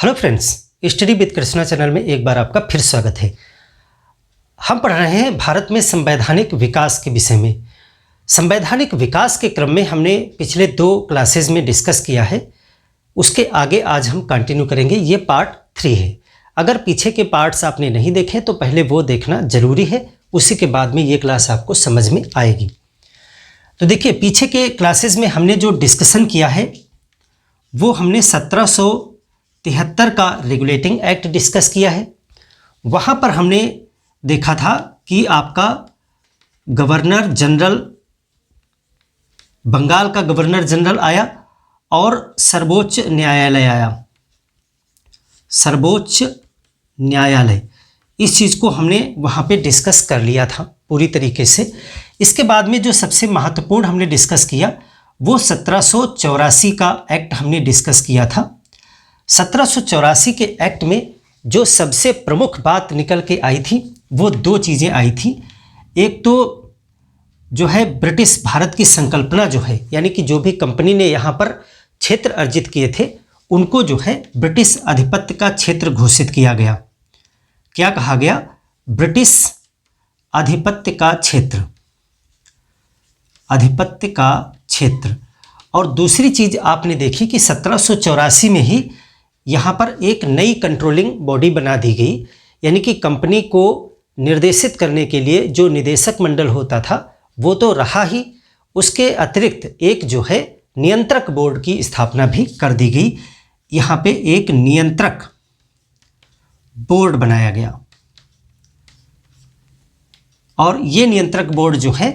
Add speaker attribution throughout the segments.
Speaker 1: Hello friends, study with Krishna channel में एक बार आपका फिर स्वागत है। हम पढ़ रहे हैं भारत में संवैधानिक विकास के विषय में। संवैधानिक विकास के क्रम में हमने पिछले 2 क्लासेज में डिस्कस किया है, उसके आगे आज हम कंटिन्यू करेंगे। ये पार्ट 3 है। अगर पीछे के पार्ट्स आपने नहीं देखे तो पहले वो देखना ज़रूरी है, उसी के बाद में ये क्लास आपको समझ में आएगी। तो देखिए, पीछे के क्लासेज में हमने जो डिस्कशन किया है वो हमने 1773 का रेगुलेटिंग एक्ट डिस्कस किया है। वहाँ पर हमने देखा था कि आपका गवर्नर जनरल, बंगाल का गवर्नर जनरल आया और सर्वोच्च न्यायालय आया। सर्वोच्च न्यायालय, इस चीज़ को हमने वहाँ पे डिस्कस कर लिया था पूरी तरीके से। इसके बाद में जो सबसे महत्वपूर्ण हमने डिस्कस किया वो 1784 का एक्ट हमने डिस्कस किया था। 1784 के एक्ट में जो सबसे प्रमुख बात निकल के आई थी वो 2 चीज़ें आई थी। एक तो जो है ब्रिटिश भारत की संकल्पना जो है, यानी कि जो भी कंपनी ने यहाँ पर क्षेत्र अर्जित किए थे उनको जो है ब्रिटिश आधिपत्य का क्षेत्र घोषित किया गया। क्या कहा गया? ब्रिटिश आधिपत्य का क्षेत्र, आधिपत्य का क्षेत्र। और दूसरी चीज़ आपने देखी कि 1784 में ही यहाँ पर एक नई कंट्रोलिंग बॉडी बना दी गई, यानी कि कंपनी को निर्देशित करने के लिए जो निदेशक मंडल होता था वो तो रहा ही, उसके अतिरिक्त एक जो है नियंत्रक बोर्ड की स्थापना भी कर दी गई। यहाँ पे एक नियंत्रक बोर्ड बनाया गया और ये नियंत्रक बोर्ड जो है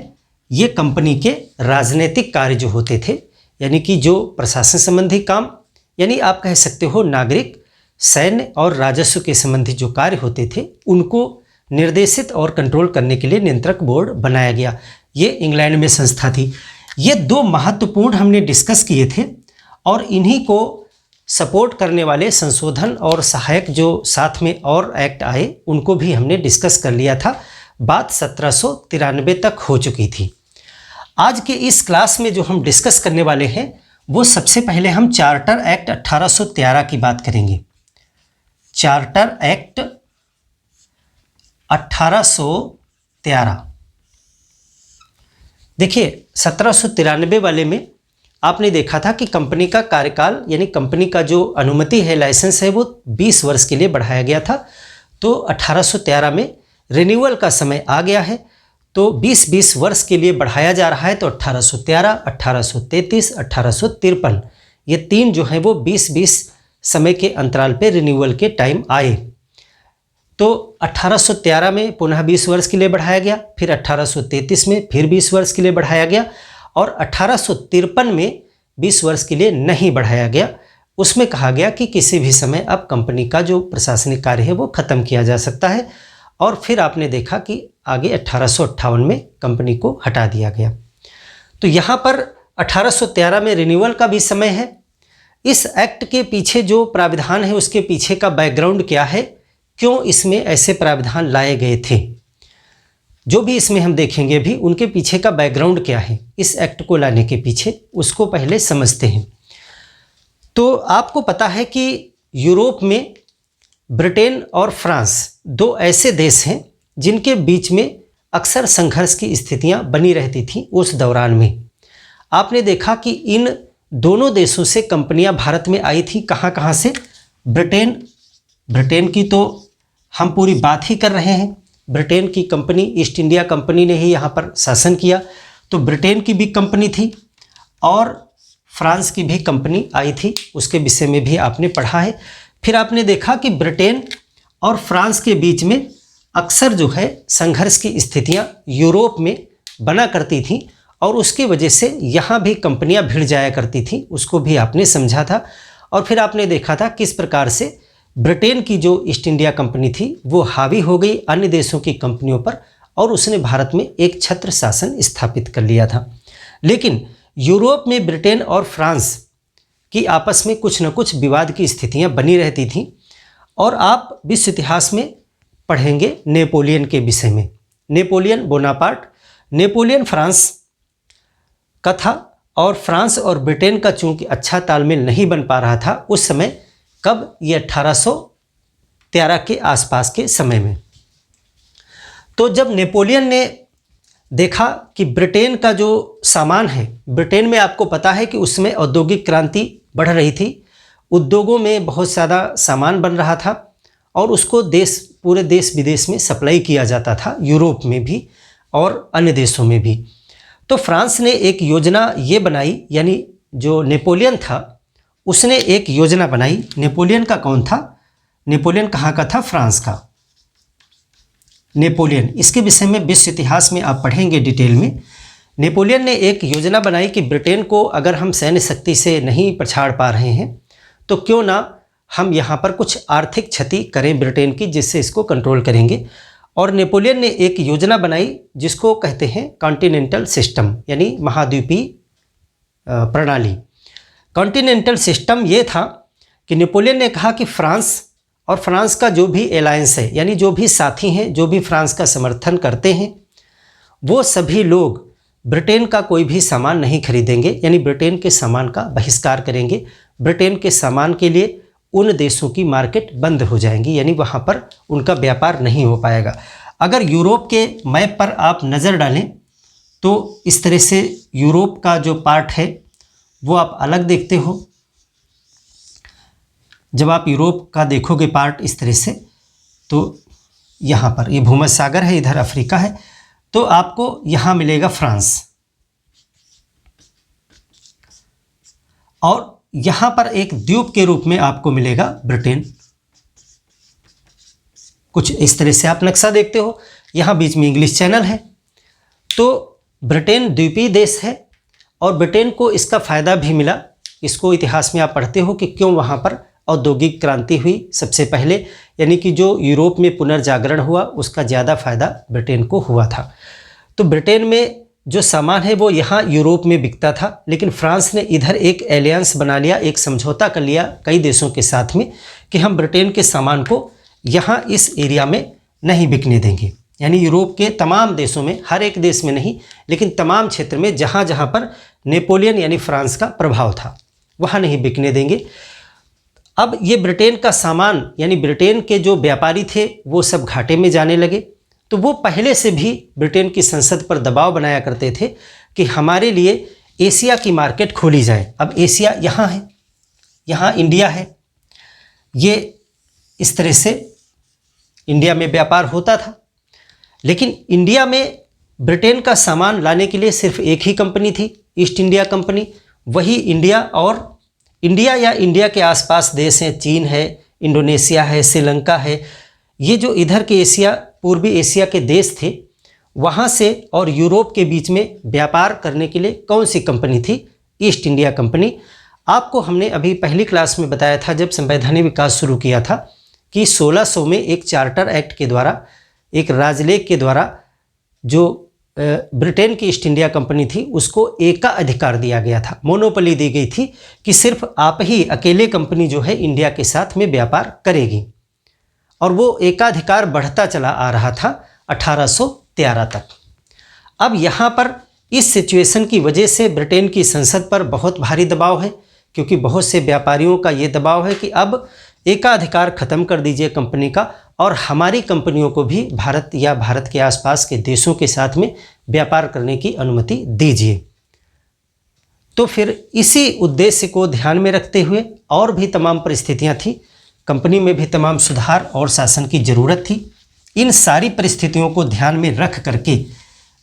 Speaker 1: ये कंपनी के राजनीतिक कार्य जो होते थे, यानी कि जो प्रशासन संबंधी काम, यानी आप कह सकते हो नागरिक, सैन्य और राजस्व के संबंधी जो कार्य होते थे उनको निर्देशित और कंट्रोल करने के लिए नियंत्रक बोर्ड बनाया गया। ये इंग्लैंड में संस्था थी। ये 2 महत्वपूर्ण हमने डिस्कस किए थे और इन्हीं को सपोर्ट करने वाले संशोधन और सहायक जो साथ में और एक्ट आए उनको भी हमने डिस्कस कर लिया था। बात 1793 तक हो चुकी थी। आज के इस क्लास में जो हम डिस्कस करने वाले हैं वो सबसे पहले हम चार्टर एक्ट 1813 की बात करेंगे। Charter act 1813। देखिए, 1793 वाले में आपने देखा था कि कंपनी का कार्यकाल, यानी कंपनी का जो अनुमति है, लाइसेंस है, वो 20 वर्ष के लिए बढ़ाया गया था। तो 1813 में रिन्यूअल का समय आ गया है, तो 20-20 वर्ष के लिए बढ़ाया जा रहा है। तो 1813, 1833, 1853 ये 3 जो हैं वो 20-20 समय के अंतराल पे रिन्यूअल के टाइम आए। तो 1813 में पुनः 20 वर्ष के लिए बढ़ाया गया, फिर 1833 में फिर 20 वर्ष के लिए बढ़ाया गया और 1853 में 20 वर्ष के लिए नहीं बढ़ाया गया। उसमें कहा गया कि किसी भी समय अब कंपनी का जो प्रशासनिक कार्य है वो ख़त्म किया जा सकता है। और फिर आपने देखा कि आगे 1858 में कंपनी को हटा दिया गया। तो यहाँ पर 1813 में रिन्यूअल का भी समय है। इस एक्ट के पीछे जो प्राविधान है उसके पीछे का बैकग्राउंड क्या है, क्यों इसमें ऐसे प्राविधान लाए गए थे, जो भी इसमें हम देखेंगे भी उनके पीछे का बैकग्राउंड क्या है इस एक्ट को लाने के पीछे, उसको पहले समझते हैं। तो आपको पता है कि यूरोप में ब्रिटेन और फ्रांस 2 ऐसे देश हैं जिनके बीच में अक्सर संघर्ष की स्थितियां बनी रहती थीं। उस दौरान में आपने देखा कि इन दोनों देशों से कंपनियां भारत में आई थी। कहाँ कहाँ से? ब्रिटेन की तो हम पूरी बात ही कर रहे हैं। ब्रिटेन की कंपनी, ईस्ट इंडिया कंपनी ने ही यहाँ पर शासन किया, तो ब्रिटेन की भी कंपनी थी और फ्रांस की भी कंपनी आई थी, उसके विषय में भी आपने पढ़ा है। फिर आपने देखा कि ब्रिटेन और फ्रांस के बीच में अक्सर जो है संघर्ष की स्थितियां यूरोप में बना करती थीं और उसकी वजह से यहाँ भी कंपनियां भिड़ जाया करती थीं, उसको भी आपने समझा था। और फिर आपने देखा था किस प्रकार से ब्रिटेन की जो ईस्ट इंडिया कंपनी थी वो हावी हो गई अन्य देशों की कंपनियों पर और उसने भारत में एक छत्र शासन स्थापित कर लिया था। लेकिन यूरोप में ब्रिटेन और फ्रांस कि आपस में कुछ न कुछ विवाद की स्थितियां बनी रहती थीं। और आप विश्व इतिहास में पढ़ेंगे नेपोलियन के विषय में। नेपोलियन बोनापार्ट, नेपोलियन फ्रांस का था और फ्रांस और ब्रिटेन का चूंकि अच्छा तालमेल नहीं बन पा रहा था, उस समय कब? ये 1813 के आसपास के समय में। तो जब नेपोलियन ने देखा कि ब्रिटेन का जो सामान है, ब्रिटेन में आपको पता है कि उसमें औद्योगिक क्रांति बढ़ रही थी, उद्योगों में बहुत ज़्यादा सामान बन रहा था और उसको पूरे देश विदेश में सप्लाई किया जाता था, यूरोप में भी और अन्य देशों में भी। तो फ्रांस ने एक योजना ये बनाई, यानी जो नेपोलियन था उसने एक योजना बनाई। नेपोलियन का कौन था? नेपोलियन कहाँ का था? फ्रांस का नेपोलियन। इसके विषय में विश्व इतिहास में आप पढ़ेंगे डिटेल में। नेपोलियन ने एक योजना बनाई कि ब्रिटेन को अगर हम सैन्य शक्ति से नहीं पछाड़ पा रहे हैं तो क्यों ना हम यहाँ पर कुछ आर्थिक क्षति करें ब्रिटेन की, जिससे इसको कंट्रोल करेंगे। और नेपोलियन ने एक योजना बनाई जिसको कहते हैं कॉन्टिनेंटल सिस्टम, यानी महाद्वीपीय प्रणाली। कॉन्टिनेंटल सिस्टम ये था कि नेपोलियन ने कहा कि फ्रांस और फ्रांस का जो भी अलायंस है, यानी जो भी साथी हैं, जो भी फ्रांस का समर्थन करते हैं, वो सभी लोग ब्रिटेन का कोई भी सामान नहीं खरीदेंगे, यानी ब्रिटेन के सामान का बहिष्कार करेंगे। ब्रिटेन के सामान के लिए उन देशों की मार्केट बंद हो जाएंगी, यानी वहाँ पर उनका व्यापार नहीं हो पाएगा। अगर यूरोप के मैप पर आप नज़र डालें तो इस तरह से यूरोप का जो पार्ट है वो आप अलग देखते हो। जब आप यूरोप का देखोगे पार्ट इस तरह से, तो यहाँ पर ये भूमध्य सागर है, इधर अफ्रीका है, तो आपको यहाँ मिलेगा फ्रांस और यहाँ पर एक द्वीप के रूप में आपको मिलेगा ब्रिटेन। कुछ इस तरह से आप नक्शा देखते हो, यहाँ बीच में इंग्लिश चैनल है। तो ब्रिटेन द्वीपीय देश है और ब्रिटेन को इसका फ़ायदा भी मिला। इसको इतिहास में आप पढ़ते हो कि क्यों वहाँ पर औद्योगिक क्रांति हुई सबसे पहले, यानी कि जो यूरोप में पुनर्जागरण हुआ उसका ज़्यादा फ़ायदा ब्रिटेन को हुआ था। तो ब्रिटेन में जो सामान है वो यहाँ यूरोप में बिकता था, लेकिन फ्रांस ने इधर एक एलियंस बना लिया, एक समझौता कर लिया कई देशों के साथ में कि हम ब्रिटेन के सामान को यहाँ इस एरिया में नहीं बिकने देंगे, यानी यूरोप के तमाम देशों में, हर एक देश में नहीं लेकिन तमाम क्षेत्र में जहाँ जहाँ पर नेपोलियन यानी फ्रांस का प्रभाव था वहाँ नहीं बिकने देंगे। अब ये ब्रिटेन का सामान, यानी ब्रिटेन के जो व्यापारी थे वो सब घाटे में जाने लगे। तो वो पहले से भी ब्रिटेन की संसद पर दबाव बनाया करते थे कि हमारे लिए एशिया की मार्केट खोली जाए। अब एशिया यहाँ है, यहाँ इंडिया है, ये इस तरह से इंडिया में व्यापार होता था, लेकिन इंडिया में ब्रिटेन का सामान लाने के लिए सिर्फ एक ही कंपनी थी, ईस्ट इंडिया कंपनी। वही इंडिया और इंडिया या इंडिया के आसपास देश हैं, चीन है, इंडोनेशिया है, श्रीलंका है, ये जो इधर के एशिया, पूर्वी एशिया के देश थे, वहाँ से और यूरोप के बीच में व्यापार करने के लिए कौन सी कंपनी थी? East India company. आपको हमने अभी पहली क्लास में बताया था जब संवैधानिक विकास शुरू किया था कि 1600 में एक चार्टर एक्ट के द्वारा, एक राजलेख के द्वारा जो ब्रिटेन की ईस्ट इंडिया कंपनी थी उसको एकाधिकार दिया गया था, मोनोपोली दी गई थी कि सिर्फ आप ही अकेले कंपनी जो है इंडिया के साथ में व्यापार करेगी। और वो एकाधिकार बढ़ता चला आ रहा था 1813 तक। अब यहाँ पर इस सिचुएशन की वजह से ब्रिटेन की संसद पर बहुत भारी दबाव है, क्योंकि बहुत से व्यापारियों का ये दबाव है कि अब एकाधिकार ख़त्म कर दीजिए कंपनी का और हमारी कंपनियों को भी भारत या भारत के आसपास के देशों के साथ में व्यापार करने की अनुमति दीजिए। तो फिर इसी उद्देश्य को ध्यान में रखते हुए और भी तमाम परिस्थितियां थी, कंपनी में भी तमाम सुधार और शासन की ज़रूरत थी। इन सारी परिस्थितियों को ध्यान में रख करके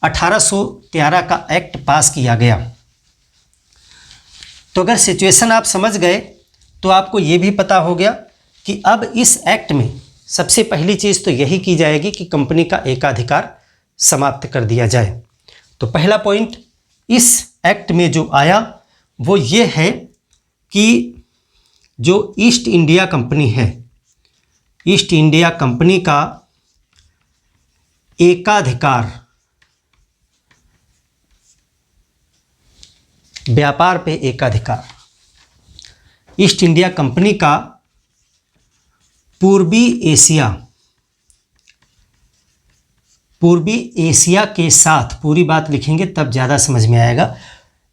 Speaker 1: 1813 का एक्ट पास किया गया। तो अगर सिचुएशन आप समझ गए तो आपको ये भी पता हो गया कि अब इस एक्ट में सबसे पहली चीज़ तो यही की जाएगी कि कंपनी का एकाधिकार समाप्त कर दिया जाए। तो पहला पॉइंट इस एक्ट में जो आया वो ये है कि जो ईस्ट इंडिया कंपनी है, ईस्ट इंडिया कंपनी का एकाधिकार व्यापार पे एकाधिकार, ईस्ट इंडिया कंपनी का पूर्वी एशिया के साथ, पूरी बात लिखेंगे तब ज़्यादा समझ में आएगा,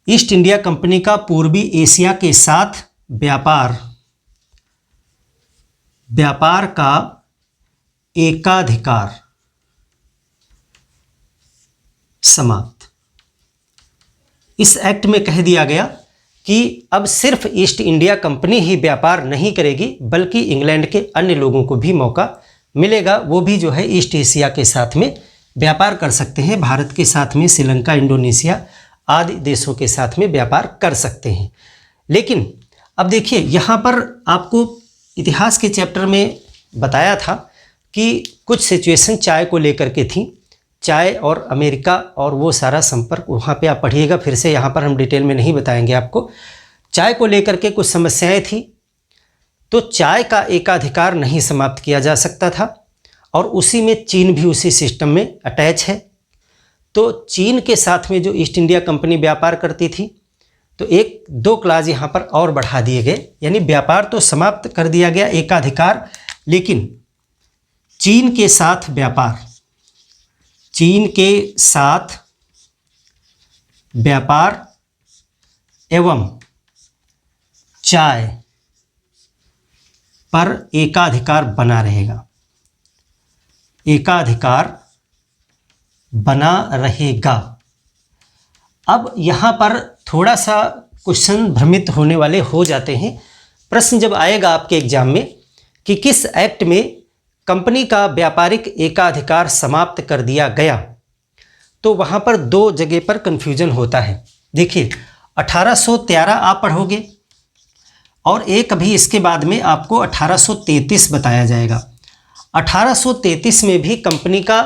Speaker 1: ईस्ट इंडिया कंपनी का पूर्वी एशिया के साथ व्यापार व्यापार का एकाधिकार समाप्त। इस एक्ट में कह दिया गया कि अब सिर्फ ईस्ट इंडिया कंपनी ही व्यापार नहीं करेगी, बल्कि इंग्लैंड के अन्य लोगों को भी मौका मिलेगा, वो भी जो है ईस्ट एशिया के साथ में व्यापार कर सकते हैं, भारत के साथ में श्रीलंका, इंडोनेशिया आदि देशों के साथ में व्यापार कर सकते हैं। लेकिन अब देखिए, यहाँ पर आपको इतिहास के चैप्टर में बताया था कि कुछ सिचुएशन चाय को लेकर के थी, चाय और अमेरिका और वो सारा संपर्क वहाँ पे आप पढ़िएगा, फिर से यहाँ पर हम डिटेल में नहीं बताएंगे आपको। चाय को लेकर के कुछ समस्याएं थी, तो चाय का एकाधिकार नहीं समाप्त किया जा सकता था, और उसी में चीन भी उसी सिस्टम में अटैच है। तो चीन के साथ में जो ईस्ट इंडिया कंपनी व्यापार करती थी, तो एक दो क्लास यहाँ पर और बढ़ा दिए गए, यानी व्यापार तो समाप्त कर दिया गया एकाधिकार, लेकिन चीन के साथ व्यापार, चीन के साथ व्यापार एवं चाय पर एकाधिकार बना रहेगा, एकाधिकार बना रहेगा। अब यहाँ पर थोड़ा सा क्वेश्चन भ्रमित होने वाले हो जाते हैं। प्रश्न जब आएगा आपके एग्जाम में कि किस एक्ट में कंपनी का व्यापारिक एकाधिकार समाप्त कर दिया गया, तो वहाँ पर दो जगह पर कन्फ्यूजन होता है। देखिए, 1813 आप पढ़ोगे और एक अभी इसके बाद में आपको 1833 बताया जाएगा। 1833 में भी कंपनी का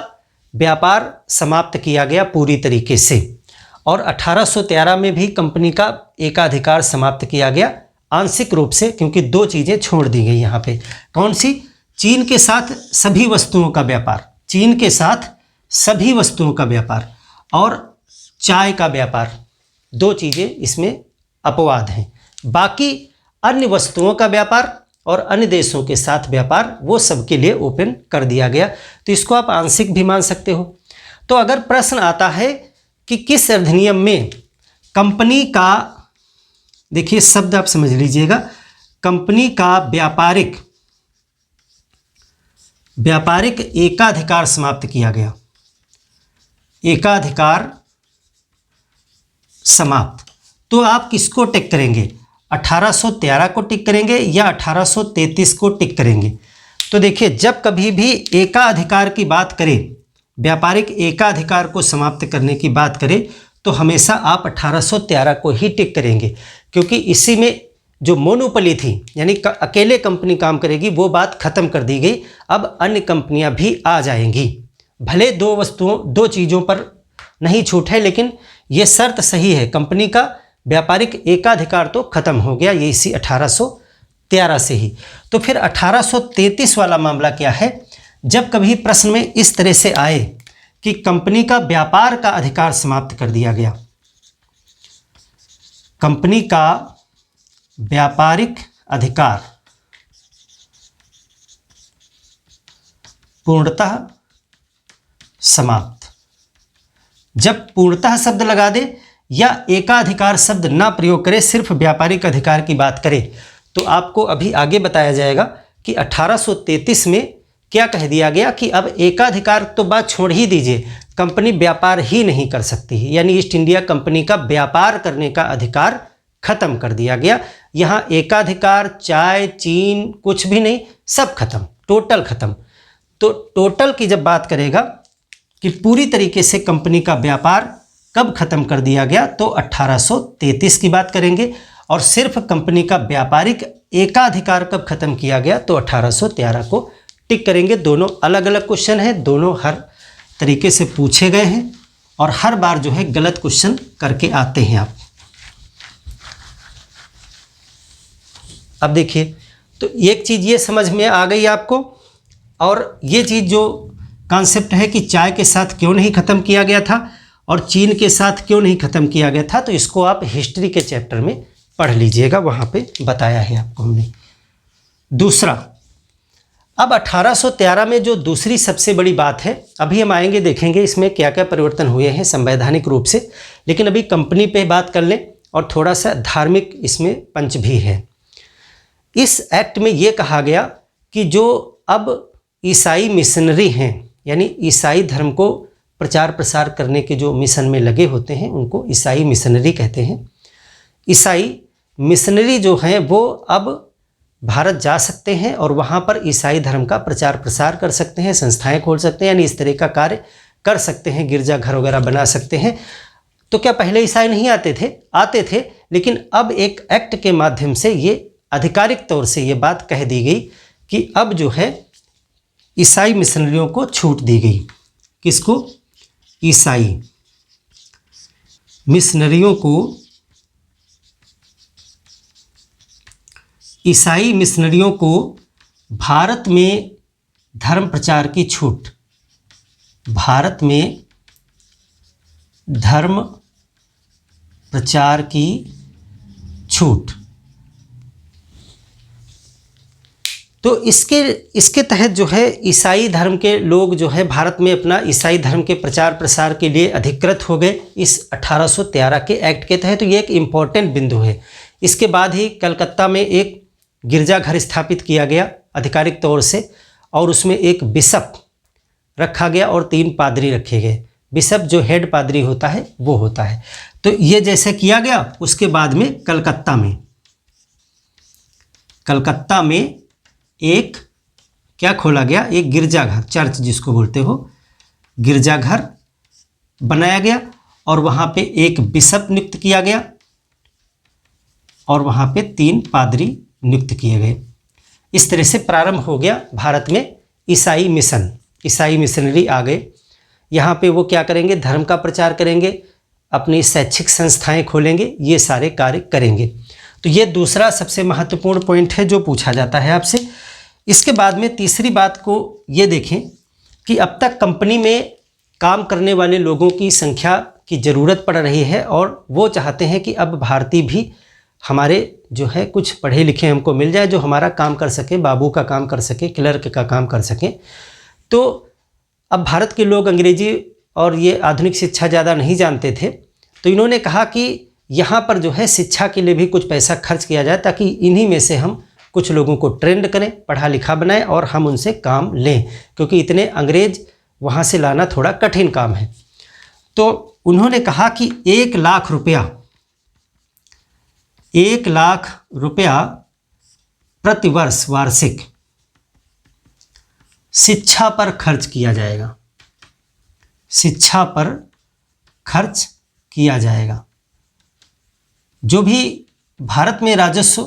Speaker 1: व्यापार समाप्त किया गया पूरी तरीके से, और 1813 में भी कंपनी का एकाधिकार समाप्त किया गया आंशिक रूप से, क्योंकि दो चीज़ें छोड़ दी गई यहाँ पे। कौन सी? चीन के साथ सभी वस्तुओं का व्यापार, चीन के साथ सभी वस्तुओं का व्यापार और चाय का व्यापार, दो चीज़ें इसमें अपवाद हैं। बाकी अन्य वस्तुओं का व्यापार और अन्य देशों के साथ व्यापार वो सबके लिए ओपन कर दिया गया। तो इसको आप आंशिक भी मान सकते हो। तो अगर प्रश्न आता है कि किस अधिनियम में कंपनी का, देखिए शब्द आप समझ लीजिएगा, कंपनी का व्यापारिक एकाधिकार समाप्त किया गया, एकाधिकार समाप्त, तो आप किसको टिक करेंगे? 1813 को टिक करेंगे या 1833 को टिक करेंगे? तो देखिए, जब कभी भी एकाधिकार की बात करें, व्यापारिक एकाधिकार को समाप्त करने की बात करें, तो हमेशा आप 1813 को ही टिक करेंगे, क्योंकि इसी में जो मोनोपोली थी, यानी अकेले कंपनी काम करेगी, वो बात खत्म कर दी गई। अब अन्य कंपनियां भी आ जाएंगी। भले दो चीज़ों पर नहीं छूट है, लेकिन ये शर्त सही है, कंपनी का व्यापारिक एकाधिकार तो खत्म हो गया, ये इसी 1813 से ही। तो फिर 1833 वाला मामला क्या है? जब कभी प्रश्न में इस तरह से आए कि कंपनी का व्यापार का अधिकार समाप्त कर दिया गया, कंपनी का व्यापारिक अधिकार पूर्णतः समाप्त, जब पूर्णतः शब्द लगा दे या एकाधिकार शब्द ना प्रयोग करे, सिर्फ व्यापारिक अधिकार की बात करे, तो आपको अभी आगे बताया जाएगा कि 1833 में क्या कह दिया गया कि अब एकाधिकार तो बात छोड़ ही दीजिए, कंपनी व्यापार ही नहीं कर सकती है, यानी ईस्ट इंडिया कंपनी का व्यापार करने का अधिकार खत्म कर दिया गया। यहाँ एकाधिकार, चाय, चीन कुछ भी नहीं, सब खत्म, टोटल खत्म। तो टोटल की जब बात करेगा कि पूरी तरीके से कंपनी का व्यापार कब खत्म कर दिया गया, तो 1833 की बात करेंगे, और सिर्फ कंपनी का व्यापारिक एकाधिकार कब खत्म किया गया, तो 1813 को टिक करेंगे। दोनों अलग अलग क्वेश्चन हैं, दोनों हर तरीके से पूछे गए हैं और हर बार जो है गलत क्वेश्चन करके आते हैं आप। अब देखिए, तो एक चीज़ ये समझ में आ गई आपको, और ये चीज़ जो कॉन्सेप्ट है कि चाय के साथ क्यों नहीं ख़त्म किया गया था और चीन के साथ क्यों नहीं ख़त्म किया गया था, तो इसको आप हिस्ट्री के चैप्टर में पढ़ लीजिएगा, वहाँ पे बताया है आपको हमने। दूसरा, अब 1813 में जो दूसरी सबसे बड़ी बात है, अभी हम आएंगे देखेंगे इसमें क्या क्या परिवर्तन हुए हैं संवैधानिक रूप से, लेकिन अभी कंपनी पे बात कर लें और थोड़ा सा धार्मिक इसमें पंच भी है। इस एक्ट में ये कहा गया कि जो अब ईसाई मिशनरी हैं, यानी ईसाई धर्म को प्रचार प्रसार करने के जो मिशन में लगे होते हैं उनको ईसाई मिशनरी कहते हैं। ईसाई मिशनरी जो हैं वो अब भारत जा सकते हैं और वहाँ पर ईसाई धर्म का प्रचार प्रसार कर सकते हैं, संस्थाएं खोल सकते हैं, यानी इस तरह का कार्य कर सकते हैं, गिरजाघर वगैरह बना सकते हैं। तो क्या पहले ईसाई नहीं आते थे? आते थे, लेकिन अब एक एक्ट के माध्यम से ये आधिकारिक तौर से ये बात कह दी गई कि अब जो है ईसाई मिशनरियों को छूट दी गई। किसको? ईसाई मिशनरियों को, ईसाई मिशनरियों को भारत में धर्म प्रचार की छूट, भारत में धर्म प्रचार की छूट। तो इसके तहत जो है ईसाई धर्म के लोग जो है भारत में अपना ईसाई धर्म के प्रचार प्रसार के लिए अधिकृत हो गए इस 1813 के एक्ट के तहत। तो ये एक इम्पॉर्टेंट बिंदु है। इसके बाद ही कलकत्ता में एक गिरजाघर स्थापित किया गया आधिकारिक तौर से, और उसमें एक बिशप रखा गया और 3 पादरी रखे गए। बिशप जो हेड पादरी होता है वो होता है। तो ये जैसे किया गया, उसके बाद में कलकत्ता में एक क्या खोला गया? एक गिरजाघर, चर्च जिसको बोलते हो, गिरजाघर बनाया गया और वहाँ पे एक बिशप नियुक्त किया गया और वहाँ पे 3 पादरी नियुक्त किए गए। इस तरह से प्रारंभ हो गया भारत में ईसाई मिशन। ईसाई मिशनरी आ गए। यहाँ पे वो क्या करेंगे? धर्म का प्रचार करेंगे, अपनी शैक्षिक संस्थाएं खोलेंगे, ये सारे कार्य करेंगे। तो ये दूसरा सबसे महत्वपूर्ण पॉइंट है जो पूछा जाता है आपसे। इसके बाद में तीसरी बात को ये देखें कि अब तक कंपनी में काम करने वाले लोगों की संख्या की ज़रूरत पड़ रही है और वो चाहते हैं कि अब भारतीय भी हमारे जो है कुछ पढ़े लिखे हमको मिल जाए, जो हमारा काम कर सके, बाबू का काम कर सके, क्लर्क का काम कर सके। तो अब भारत के लोग अंग्रेजी और ये आधुनिक शिक्षा ज़्यादा नहीं जानते थे, तो इन्होंने कहा कि यहाँ पर जो है शिक्षा के लिए भी कुछ पैसा खर्च किया जाए ताकि इन्हीं में से हम कुछ लोगों को ट्रेंड करें, पढ़ा लिखा बनाएं और हम उनसे काम लें, क्योंकि इतने अंग्रेज वहाँ से लाना थोड़ा कठिन काम है। तो उन्होंने कहा कि 1 लाख रुपया प्रतिवर्ष वार्षिक शिक्षा पर खर्च किया जाएगा, शिक्षा पर खर्च किया जाएगा। जो भी भारत में राजस्व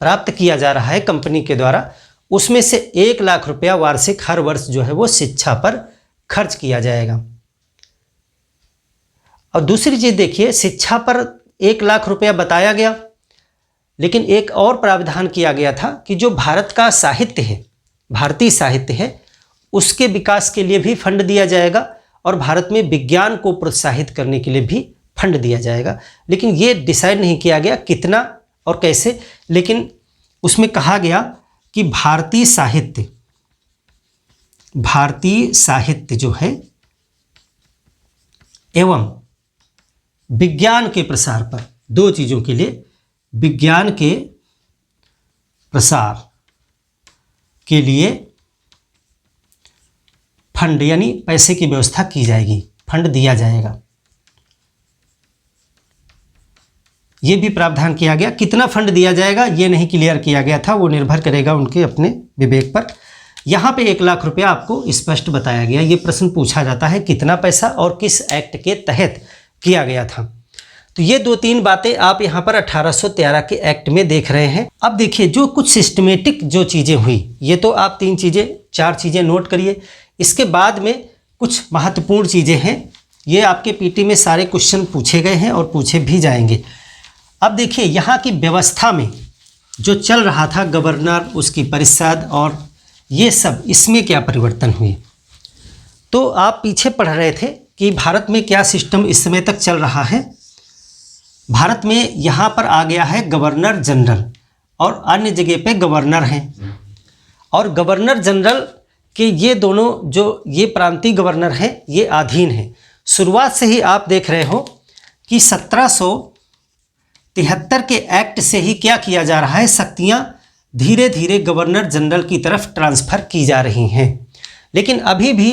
Speaker 1: प्राप्त किया जा रहा है कंपनी के द्वारा, उसमें से 1 लाख रुपया वार्षिक हर वर्ष जो है वो शिक्षा पर खर्च किया जाएगा। और दूसरी चीज़ देखिए, शिक्षा पर 1 लाख रुपया बताया गया, लेकिन एक और प्रावधान किया गया था कि जो भारत का साहित्य है, भारतीय साहित्य है, उसके विकास के लिए भी फंड दिया जाएगा और भारत में विज्ञान को प्रोत्साहित करने के लिए भी फंड दिया जाएगा। लेकिन ये डिसाइड नहीं किया गया कितना और कैसे, लेकिन उसमें कहा गया कि भारतीय साहित्य जो है एवं विज्ञान के प्रसार पर, 2 चीज़ों के लिए, विज्ञान के प्रसार के लिए फंड यानी पैसे की व्यवस्था की जाएगी, फंड दिया जाएगा। ये भी प्रावधान किया गया। कितना फंड दिया जाएगा ये नहीं क्लियर किया गया था, वो निर्भर करेगा उनके अपने विवेक पर। यहाँ पे 1 लाख रुपया आपको स्पष्ट बताया गया। ये प्रश्न पूछा जाता है कितना पैसा और किस एक्ट के तहत किया गया था। तो ये 2-3 बातें आप यहाँ पर 1813 के एक्ट में देख रहे हैं। अब देखिए जो कुछ सिस्टमेटिक जो चीज़ें हुई, ये तो आप 4 चीज़ें नोट करिए। इसके बाद में कुछ महत्वपूर्ण चीज़ें हैं, ये आपके पीटी में सारे क्वेश्चन पूछे गए हैं और पूछे भी जाएंगे। अब देखिए यहाँ की व्यवस्था में जो चल रहा था, गवर्नर, उसकी परिषद और ये सब, इसमें क्या परिवर्तन हुए। तो आप पीछे पढ़ रहे थे कि भारत में क्या सिस्टम इस समय तक चल रहा है। भारत में यहाँ पर आ गया है गवर्नर जनरल और अन्य जगह पे गवर्नर हैं, और गवर्नर जनरल के ये दोनों जो ये प्रांतीय गवर्नर हैं ये अधीन हैं। शुरुआत से ही आप देख रहे हो कि 1773 के एक्ट से ही क्या किया जा रहा है, शक्तियाँ धीरे धीरे गवर्नर जनरल की तरफ ट्रांसफ़र की जा रही हैं। लेकिन अभी भी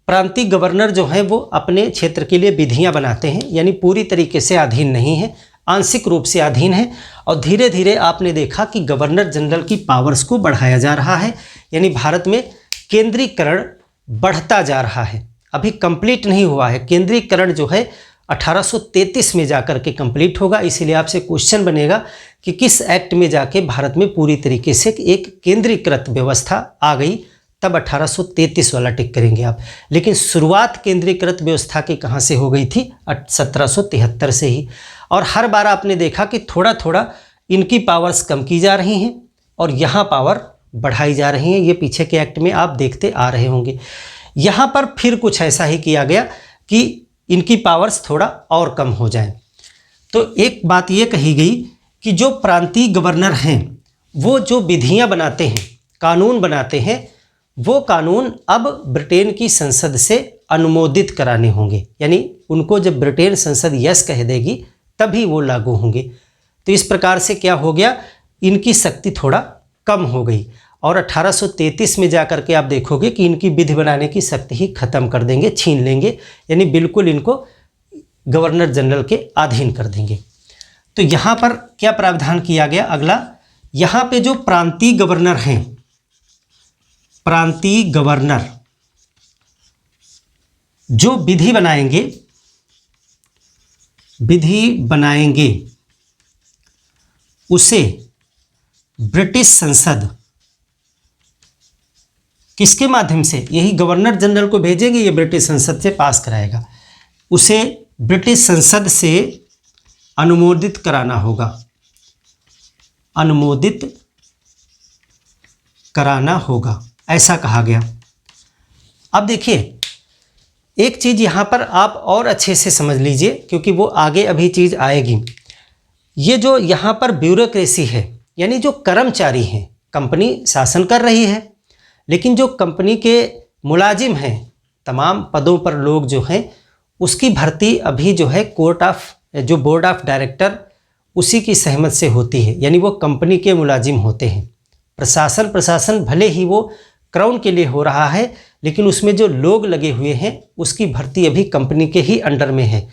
Speaker 1: प्रांतीय गवर्नर जो हैं वो अपने क्षेत्र के लिए विधियां बनाते हैं, यानी पूरी तरीके से अधीन नहीं है, आंशिक रूप से अधीन है। और धीरे धीरे आपने देखा कि गवर्नर जनरल की पावर्स को बढ़ाया जा रहा है, यानी भारत में केंद्रीकरण बढ़ता जा रहा है। अभी कंप्लीट नहीं हुआ है, केंद्रीकरण जो है 1833 में जाकर के कंप्लीट होगा। इसीलिए आपसे क्वेश्चन बनेगा कि किस एक्ट में जाके भारत में पूरी तरीके से एक केंद्रीकृत व्यवस्था आ गई, तब 1833 वाला टिक करेंगे आप। लेकिन शुरुआत केंद्रीकृत व्यवस्था की कहाँ से हो गई थी? 1773 से ही। और हर बार आपने देखा कि थोड़ा थोड़ा इनकी पावर्स कम की जा रही हैं और यहाँ पावर बढ़ाई जा रही हैं। ये पीछे के एक्ट में आप देखते आ रहे होंगे। यहाँ पर फिर कुछ ऐसा ही किया गया कि इनकी पावर्स थोड़ा और कम हो जाएं। तो एक बात ये कही गई कि जो प्रांतीय गवर्नर हैं वो जो विधियां बनाते हैं, कानून बनाते हैं, वो कानून अब ब्रिटेन की संसद से अनुमोदित कराने होंगे। यानी उनको जब ब्रिटेन संसद यस कह देगी तभी वो लागू होंगे। तो इस प्रकार से क्या हो गया, इनकी शक्ति थोड़ा कम हो गई। और 1833 में जाकर के आप देखोगे कि इनकी विधि बनाने की शक्ति ही खत्म कर देंगे, छीन लेंगे, यानी बिल्कुल इनको गवर्नर जनरल के अधीन कर देंगे। तो यहाँ पर क्या प्रावधान किया गया? अगला, यहाँ पे जो प्रांतीय गवर्नर हैं, प्रांतीय गवर्नर जो विधि बनाएंगे उसे ब्रिटिश संसद किसके माध्यम से? यही गवर्नर जनरल को भेजेंगे, ये ब्रिटिश संसद से पास कराएगा। उसे ब्रिटिश संसद से अनुमोदित कराना होगा, अनुमोदित कराना होगा, ऐसा कहा गया। अब देखिए एक चीज़ यहाँ पर आप और अच्छे से समझ लीजिए, क्योंकि वो आगे अभी चीज़ आएगी। ये जो यहाँ पर ब्यूरोक्रेसी है, यानी जो कर्मचारी हैं, कंपनी शासन कर रही है, लेकिन जो कंपनी के मुलाजिम हैं, तमाम पदों पर लोग जो हैं, उसकी भर्ती अभी जो है जो बोर्ड ऑफ डायरेक्टर उसी की सहमत से होती है, यानी वो कंपनी के मुलाजिम होते हैं। प्रशासन भले ही वो क्राउन के लिए हो रहा है, लेकिन उसमें जो लोग लगे हुए हैं उसकी भर्ती अभी कंपनी के ही अंडर में है।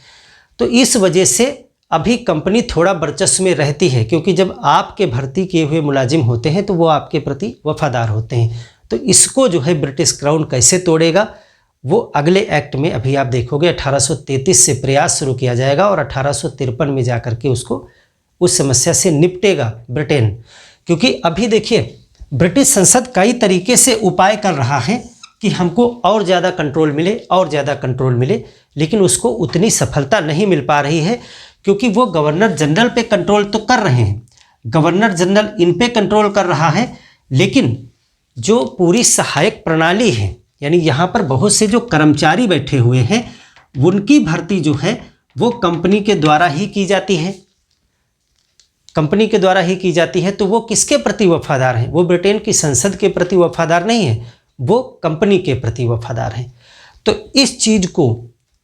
Speaker 1: तो इस वजह से अभी कंपनी थोड़ा वर्चस्व में रहती है, क्योंकि जब आपके भर्ती किए हुए मुलाजिम होते हैं तो वो आपके प्रति वफादार होते हैं। तो इसको जो है ब्रिटिश क्राउन कैसे तोड़ेगा, वो अगले एक्ट में अभी आप देखोगे। 1833 से प्रयास शुरू किया जाएगा और 1853 में जाकर के उसको उस समस्या से निपटेगा ब्रिटेन। क्योंकि अभी देखिए ब्रिटिश संसद कई तरीके से उपाय कर रहा है कि हमको और ज़्यादा कंट्रोल मिले, और ज़्यादा कंट्रोल मिले, लेकिन उसको उतनी सफलता नहीं मिल पा रही है, क्योंकि वो गवर्नर जनरल पे कंट्रोल तो कर रहे हैं, गवर्नर जनरल इन पे कंट्रोल कर रहा है, लेकिन जो पूरी सहायक प्रणाली है, यानी यहाँ पर बहुत से जो कर्मचारी बैठे हुए हैं, उनकी भर्ती जो है वो कंपनी के द्वारा ही की जाती है, कंपनी के द्वारा ही की जाती है। तो वो किसके प्रति वफादार हैं? वो ब्रिटेन की संसद के प्रति वफादार नहीं है, वो कंपनी के प्रति वफादार हैं। तो इस चीज़ को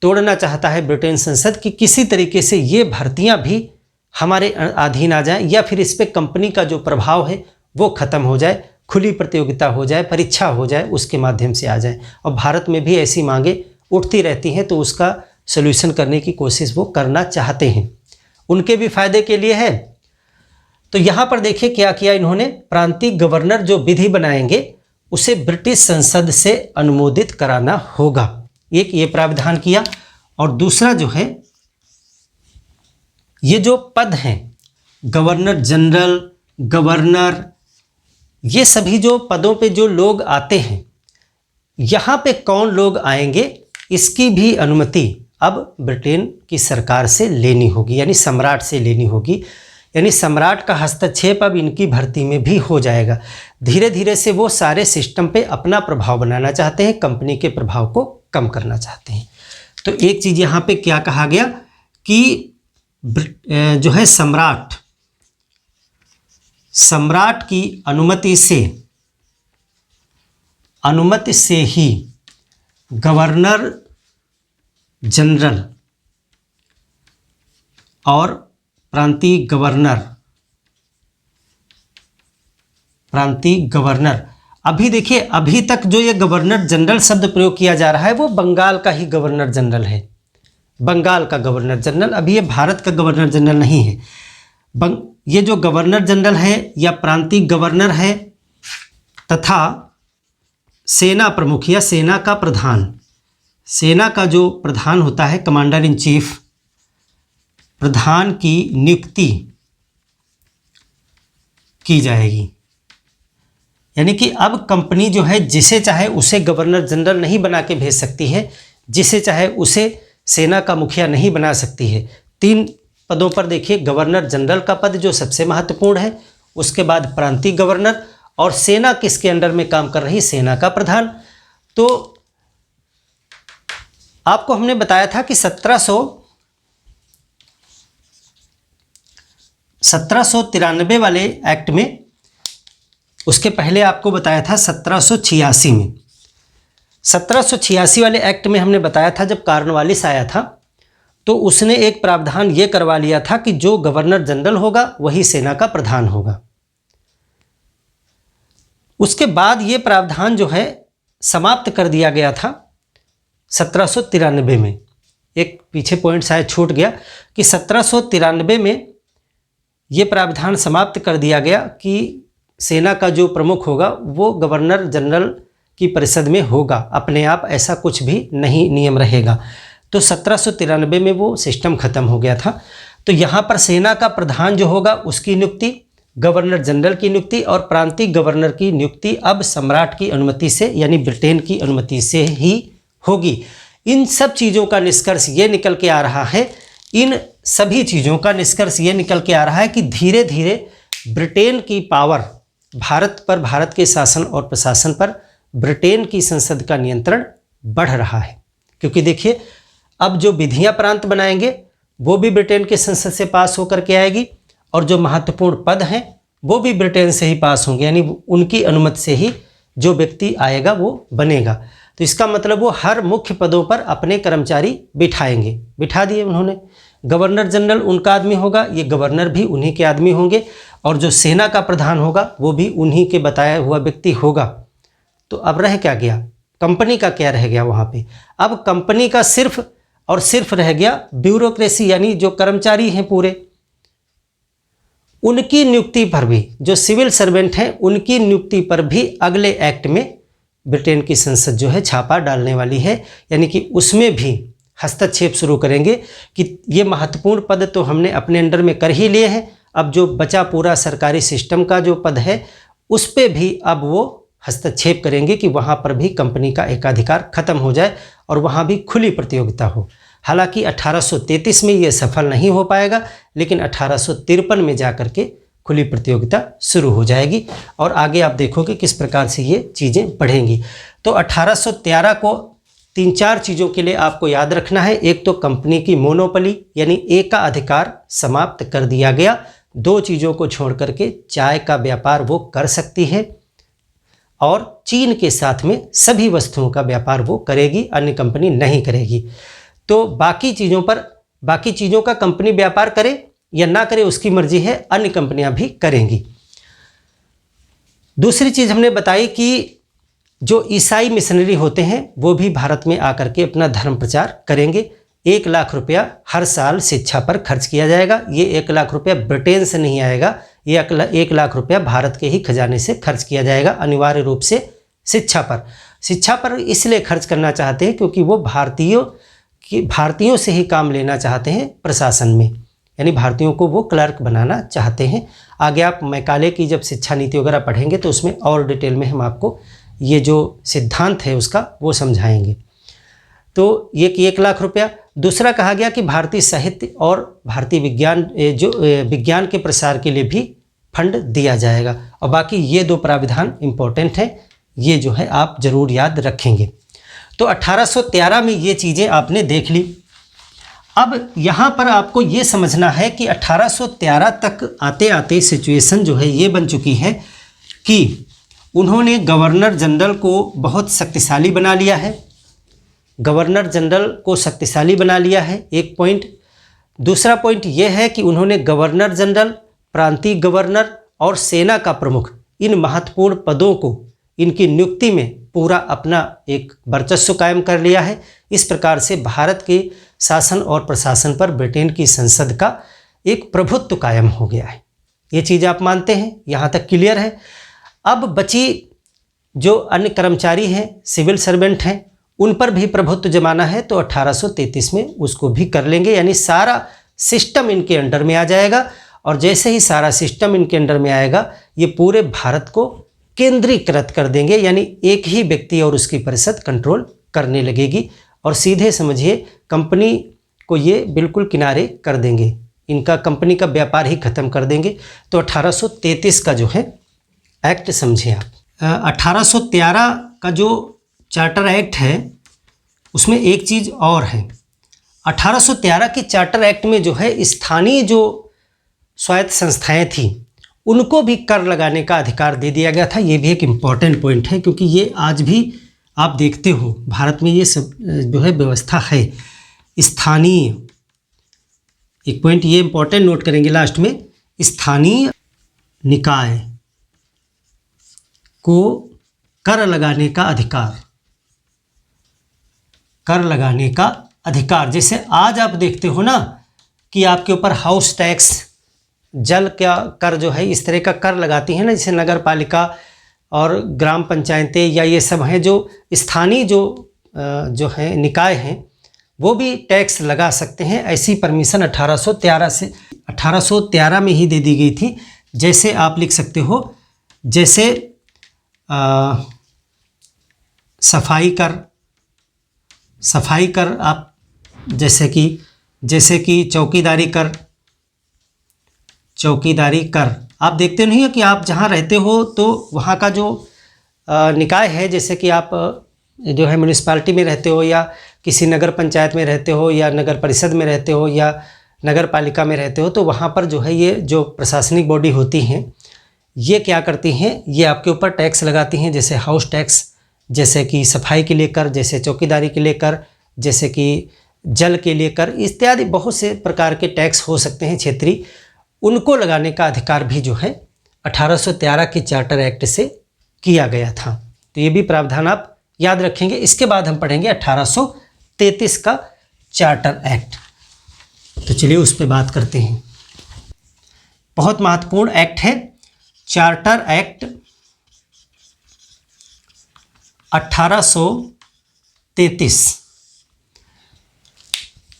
Speaker 1: तोड़ना चाहता है ब्रिटेन संसद कि किसी तरीके से ये भर्तियां भी हमारे अधीन आ जाएं, या फिर इस पर कंपनी का जो प्रभाव है वो ख़त्म हो जाए, खुली प्रतियोगिता हो जाए, परीक्षा हो जाए, उसके माध्यम से आ जाए। और भारत में भी ऐसी मांगे उठती रहती हैं, तो उसका सलूशन करने की कोशिश वो करना चाहते हैं, उनके भी फायदे के लिए है। तो यहाँ पर देखिए क्या किया इन्होंने, प्रांतीय गवर्नर जो विधि बनाएंगे उसे ब्रिटिश संसद से अनुमोदित कराना होगा, एक ये प्रावधान किया। और दूसरा जो है, ये जो पद हैं गवर्नर जनरल, गवर्नर, ये सभी जो पदों पे जो लोग आते हैं, यहाँ पे कौन लोग आएंगे इसकी भी अनुमति अब ब्रिटेन की सरकार से लेनी होगी, यानी सम्राट से लेनी होगी। यानी सम्राट का हस्तक्षेप अब इनकी भर्ती में भी हो जाएगा। धीरे धीरे से वो सारे सिस्टम पे अपना प्रभाव बनाना चाहते हैं, कंपनी के प्रभाव को कम करना चाहते हैं। तो एक चीज़ यहाँ पे क्या कहा गया कि जो है सम्राट की अनुमति से ही गवर्नर जनरल और प्रांतीय गवर्नर प्रांतीय गवर्नर। अभी देखिए, अभी तक जो ये गवर्नर जनरल शब्द प्रयोग किया जा रहा है वो बंगाल का ही गवर्नर जनरल है, बंगाल का गवर्नर जनरल। अभी ये भारत का गवर्नर जनरल नहीं है। ये जो गवर्नर जनरल है या प्रांतीय गवर्नर है तथा सेना प्रमुख या सेना का प्रधान, सेना का जो प्रधान होता है कमांडर इन चीफ, प्रधान की नियुक्ति की जाएगी। यानी कि अब कंपनी जो है जिसे चाहे उसे गवर्नर जनरल नहीं बना के भेज सकती है, जिसे चाहे उसे सेना का मुखिया नहीं बना सकती है। 3 पदों पर देखिए, गवर्नर जनरल का पद जो सबसे महत्वपूर्ण है, उसके बाद प्रांतीय गवर्नर, और सेना किसके अंडर में काम कर रही, सेना का प्रधान। तो आपको हमने बताया था कि 1793 वाले एक्ट में, उसके पहले आपको बताया था 1786 में, 1786 वाले एक्ट में हमने बताया था जब कॉर्नवालिस आया था तो उसने एक प्रावधान ये करवा लिया था कि जो गवर्नर जनरल होगा वही सेना का प्रधान होगा। उसके बाद ये प्रावधान जो है समाप्त कर दिया गया था 1793 में। एक पीछे पॉइंट शायद छूट गया कि 1793 में ये प्रावधान समाप्त कर दिया गया कि सेना का जो प्रमुख होगा वो गवर्नर जनरल की परिषद में होगा, अपने आप ऐसा कुछ भी नहीं नियम रहेगा। तो 1793 में वो सिस्टम खत्म हो गया था। तो यहाँ पर सेना का प्रधान जो होगा उसकी नियुक्ति, गवर्नर जनरल की नियुक्ति और प्रांतीय गवर्नर की नियुक्ति अब सम्राट की अनुमति से यानी ब्रिटेन की अनुमति से ही होगी। इन सब चीज़ों का निष्कर्ष ये निकल के आ रहा है, इन सभी चीज़ों का निष्कर्ष ये निकल के आ रहा है कि धीरे धीरे ब्रिटेन की पावर भारत पर, भारत के शासन और प्रशासन पर ब्रिटेन की संसद का नियंत्रण बढ़ रहा है। क्योंकि देखिए, अब जो विधियां प्रांत बनाएंगे वो भी ब्रिटेन के संसद से पास होकर के आएगी और जो महत्वपूर्ण पद हैं वो भी ब्रिटेन से ही पास होंगे, यानी उनकी अनुमति से ही जो व्यक्ति आएगा वो बनेगा। तो इसका मतलब वो हर मुख्य पदों पर अपने कर्मचारी बिठाएंगे, बिठा दिए उन्होंने। गवर्नर जनरल उनका आदमी होगा, ये गवर्नर भी उन्हीं के आदमी होंगे, और जो सेना का प्रधान होगा वो भी उन्हीं के बताया हुआ व्यक्ति होगा। तो अब रह क्या गया, कंपनी का क्या रह गया वहाँ पे? अब कंपनी का सिर्फ और सिर्फ रह गया ब्यूरोक्रेसी, यानी जो कर्मचारी हैं पूरे, उनकी नियुक्ति पर भी, जो सिविल सर्वेंट हैं उनकी नियुक्ति पर भी अगले एक्ट में ब्रिटेन की संसद जो है छापा डालने वाली है। यानी कि उसमें भी हस्तक्षेप शुरू करेंगे कि ये महत्वपूर्ण पद तो हमने अपने अंडर में कर ही लिए हैं, अब जो बचा पूरा सरकारी सिस्टम का जो पद है उस पर भी अब वो हस्तक्षेप करेंगे कि वहाँ पर भी कंपनी का एकाधिकार खत्म हो जाए और वहाँ भी खुली प्रतियोगिता हो। हालांकि 1833 में ये सफल नहीं हो पाएगा, लेकिन 1853 में जाकर के खुली प्रतियोगिता शुरू हो जाएगी और आगे आप देखोगे किस प्रकार से ये चीज़ें बढ़ेंगी। तो 1813 को 3-4 चीज़ों के लिए आपको याद रखना है। एक तो कंपनी की मोनोपोली यानी एक का अधिकार समाप्त कर दिया गया। 2 चीज़ों को छोड़ करके चाय का व्यापार वो कर सकती है और चीन के साथ में सभी वस्तुओं का व्यापार वो करेगी, अन्य कंपनी नहीं करेगी। तो बाकी चीज़ों का कंपनी व्यापार करे या ना करे उसकी मर्जी है, अन्य कंपनियां भी करेंगी। दूसरी चीज़ हमने बताई कि जो ईसाई मिशनरी होते हैं वो भी भारत में आकर के अपना धर्म प्रचार करेंगे। 1 लाख रुपया हर साल शिक्षा पर खर्च किया जाएगा। ये 1 लाख रुपया ब्रिटेन से नहीं आएगा, ये 1 लाख रुपया भारत के ही खजाने से खर्च किया जाएगा अनिवार्य रूप से शिक्षा पर इसलिए खर्च करना चाहते हैं क्योंकि वो भारतीयों से ही काम लेना चाहते हैं प्रशासन में, यानी भारतीयों को वो क्लर्क बनाना चाहते हैं। आगे आप मैकाले की जब शिक्षा नीति वगैरह पढ़ेंगे तो उसमें और डिटेल में हम आपको ये जो सिद्धांत है उसका वो समझाएंगे। तो ये 1 लाख रुपया। दूसरा कहा गया कि भारतीय साहित्य और भारतीय विज्ञान के प्रसार के लिए भी फंड दिया जाएगा। और बाकी ये 2 प्राविधान इम्पोर्टेंट हैं, ये जो है आप ज़रूर याद रखेंगे। तो 1813 में ये चीज़ें आपने देख ली। अब यहाँ पर आपको ये समझना है कि 1813 तक आते आते सिचुएशन जो है ये बन चुकी है कि उन्होंने गवर्नर जनरल को बहुत शक्तिशाली बना लिया है। गवर्नर जनरल को शक्तिशाली बना लिया है, एक पॉइंट। दूसरा पॉइंट यह है कि उन्होंने गवर्नर जनरल, प्रांतीय गवर्नर और सेना का प्रमुख इन महत्वपूर्ण पदों को, इनकी नियुक्ति में पूरा अपना एक वर्चस्व कायम कर लिया है। इस प्रकार से भारत के शासन और प्रशासन पर ब्रिटेन की संसद का एक प्रभुत्व कायम हो गया है। ये चीज़ आप मानते हैं, यहाँ तक क्लियर है। अब बची जो अन्य कर्मचारी हैं, सिविल सर्वेंट हैं, उन पर भी प्रभुत्व जमाना है, तो 1833 में उसको भी कर लेंगे, यानी सारा सिस्टम इनके अंडर में आ जाएगा। और जैसे ही सारा सिस्टम इनके अंडर में आएगा, ये पूरे भारत को केंद्रीकृत कर देंगे, यानी एक ही व्यक्ति और उसकी परिषद कंट्रोल करने लगेगी और सीधे समझिए कंपनी को ये बिल्कुल किनारे कर देंगे, इनका कंपनी का व्यापार ही खत्म कर देंगे। तो 1833 का जो है एक्ट समझिए आप। 1813 का जो चार्टर एक्ट है उसमें एक चीज़ और है। 1813 के चार्टर एक्ट में जो है स्थानीय जो स्वायत्त संस्थाएं थी उनको भी कर लगाने का अधिकार दे दिया गया था। ये भी एक इम्पॉर्टेंट पॉइंट है, क्योंकि ये आज भी आप देखते हो भारत में ये सब जो है व्यवस्था है। स्थानीय, एक पॉइंट ये इम्पॉर्टेंट नोट करेंगे लास्ट में, स्थानीय निकाय को कर लगाने का अधिकार, कर लगाने का अधिकार। जैसे आज आप देखते हो ना कि आपके ऊपर हाउस टैक्स, जल का कर जो है इस तरह का कर लगाती हैं ना, जैसे नगर पालिका और ग्राम पंचायतें या ये सब हैं, जो स्थानीय जो है निकाय हैं वो भी टैक्स लगा सकते हैं। ऐसी परमिशन 1813 में ही दे दी गई थी। जैसे आप लिख सकते हो, जैसे सफाई कर आप जैसे कि चौकीदारी कर आप देखते नहीं है कि आप जहाँ रहते हो तो वहाँ का जो निकाय है, जैसे कि आप जो है म्यूनिसिपैलिटी में रहते हो या किसी नगर पंचायत में रहते हो या नगर परिषद में रहते हो या नगर पालिका में रहते हो, तो वहाँ पर जो है ये जो प्रशासनिक बॉडी होती हैं ये क्या करती हैं, ये आपके ऊपर टैक्स लगाती हैं। जैसे हाउस टैक्स, जैसे कि सफाई के लिए कर, जैसे चौकीदारी के लिए कर, जैसे कि जल के लिए कर, इत्यादि बहुत से प्रकार के टैक्स हो सकते हैं क्षेत्रीय, उनको लगाने का अधिकार भी जो है 1813 के चार्टर एक्ट से किया गया था। तो ये भी प्रावधान आप याद रखेंगे। इसके बाद हम पढ़ेंगे 1833 का चार्टर एक्ट। तो चलिए उस पर बात करते हैं। बहुत महत्वपूर्ण एक्ट है चार्टर एक्ट 1833।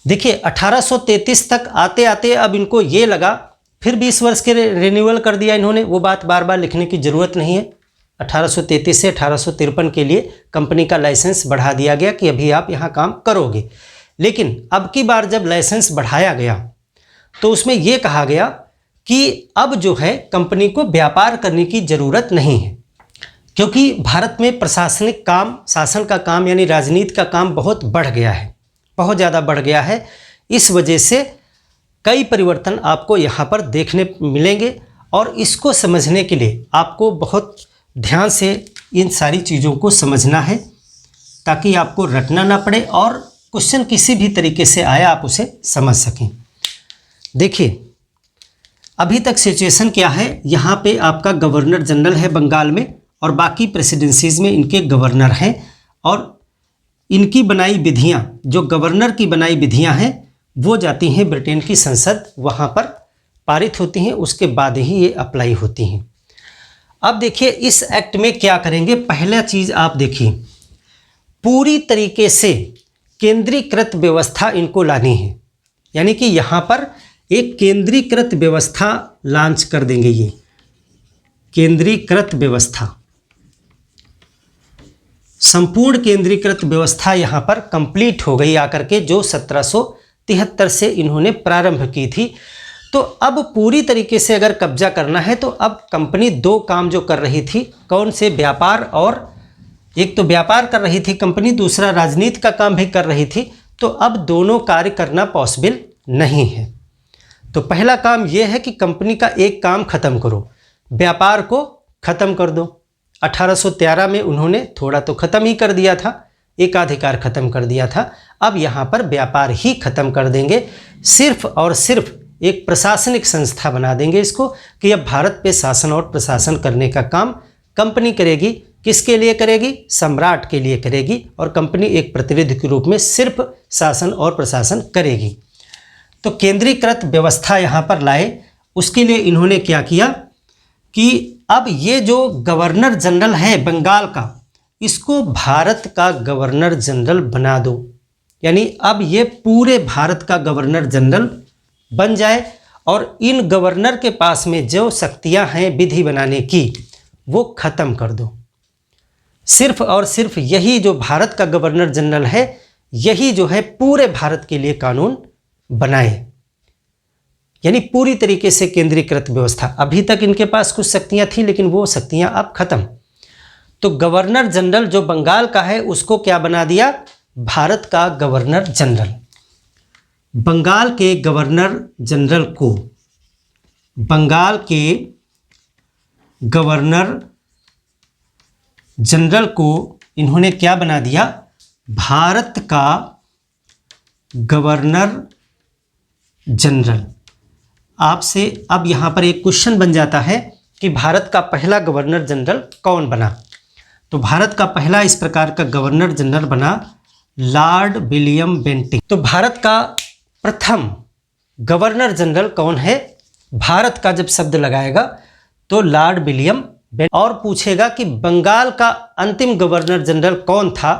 Speaker 1: देखिए 1833 तक आते आते अब इनको ये लगा, फिर 20 वर्ष के रिन्यूअल कर दिया इन्होंने। वो बात बार बार लिखने की ज़रूरत नहीं है। 1833 से 1853 के लिए कंपनी का लाइसेंस बढ़ा दिया गया कि अभी आप यहाँ काम करोगे। लेकिन अब की बार जब लाइसेंस बढ़ाया गया तो उसमें ये कहा गया कि अब जो है कंपनी को व्यापार करने की ज़रूरत नहीं है, क्योंकि भारत में प्रशासनिक काम, शासन का काम यानी राजनीति का काम बहुत बढ़ गया है, बहुत ज़्यादा बढ़ गया है। इस वजह से कई परिवर्तन आपको यहाँ पर देखने मिलेंगे और इसको समझने के लिए आपको बहुत ध्यान से इन सारी चीज़ों को समझना है ताकि आपको रटना ना पड़े और क्वेश्चन किसी भी तरीके से आया आप उसे समझ सकें। देखिए अभी तक सिचुएशन क्या है, यहाँ पे आपका गवर्नर जनरल है बंगाल में और बाकी प्रेसिडेंसीज में इनके गवर्नर हैं और इनकी बनाई विधियाँ, जो गवर्नर की बनाई विधियाँ हैं वो जाती हैं ब्रिटेन की संसद, वहाँ पर पारित होती हैं, उसके बाद ही ये अप्लाई होती हैं। अब देखिए इस एक्ट में क्या करेंगे। पहला चीज़ आप देखिए, पूरी तरीके से केंद्रीकृत व्यवस्था इनको लानी है, यानी कि यहाँ पर एक केंद्रीकृत व्यवस्था लॉन्च कर देंगे। ये केंद्रीकृत व्यवस्था, संपूर्ण केंद्रीकृत व्यवस्था यहाँ पर कंप्लीट हो गई आकर के, जो 1773 से इन्होंने प्रारंभ की थी। तो अब पूरी तरीके से अगर कब्जा करना है तो अब कंपनी दो काम जो कर रही थी, कौन से, व्यापार, और एक तो व्यापार कर रही थी कंपनी, दूसरा राजनीति का काम भी कर रही थी। तो अब दोनों कार्य करना पॉसिबल नहीं है। तो पहला काम यह है कि कंपनी का एक काम खत्म करो, व्यापार को खत्म कर दो। 1813 में उन्होंने थोड़ा तो ख़त्म ही कर दिया था, एकाधिकार ख़त्म कर दिया था। अब यहाँ पर व्यापार ही ख़त्म कर देंगे, सिर्फ और सिर्फ एक प्रशासनिक संस्था बना देंगे इसको कि अब भारत पे शासन और प्रशासन करने का काम कंपनी करेगी। किसके लिए करेगी? सम्राट के लिए करेगी, और कंपनी एक प्रतिनिधि के रूप में सिर्फ शासन और प्रशासन करेगी। तो केंद्रीकृत व्यवस्था यहाँ पर लाए, उसके लिए इन्होंने क्या किया कि अब ये जो गवर्नर जनरल है बंगाल का, इसको भारत का गवर्नर जनरल बना दो। यानी अब ये पूरे भारत का गवर्नर जनरल बन जाए, और इन गवर्नर के पास में जो शक्तियां हैं विधि बनाने की वो ख़त्म कर दो। सिर्फ और सिर्फ यही जो भारत का गवर्नर जनरल है, यही जो है पूरे भारत के लिए कानून बनाए। यानी पूरी तरीके से केंद्रीकृत व्यवस्था। अभी तक इनके पास कुछ शक्तियां थी, लेकिन वो शक्तियां अब खत्म। तो गवर्नर जनरल जो बंगाल का है उसको क्या बना दिया? भारत का गवर्नर जनरल। बंगाल के गवर्नर जनरल को, बंगाल के गवर्नर जनरल को इन्होंने क्या बना दिया? भारत का गवर्नर जनरल। आपसे अब यहाँ पर एक क्वेश्चन बन जाता है कि भारत का पहला गवर्नर जनरल कौन बना? तो भारत का पहला इस प्रकार का गवर्नर जनरल बना लॉर्ड विलियम बेंटिंक। तो भारत का प्रथम गवर्नर जनरल कौन है? भारत का जब शब्द लगाएगा तो लॉर्ड विलियम बेंटिंक। और पूछेगा कि बंगाल का अंतिम गवर्नर जनरल कौन था?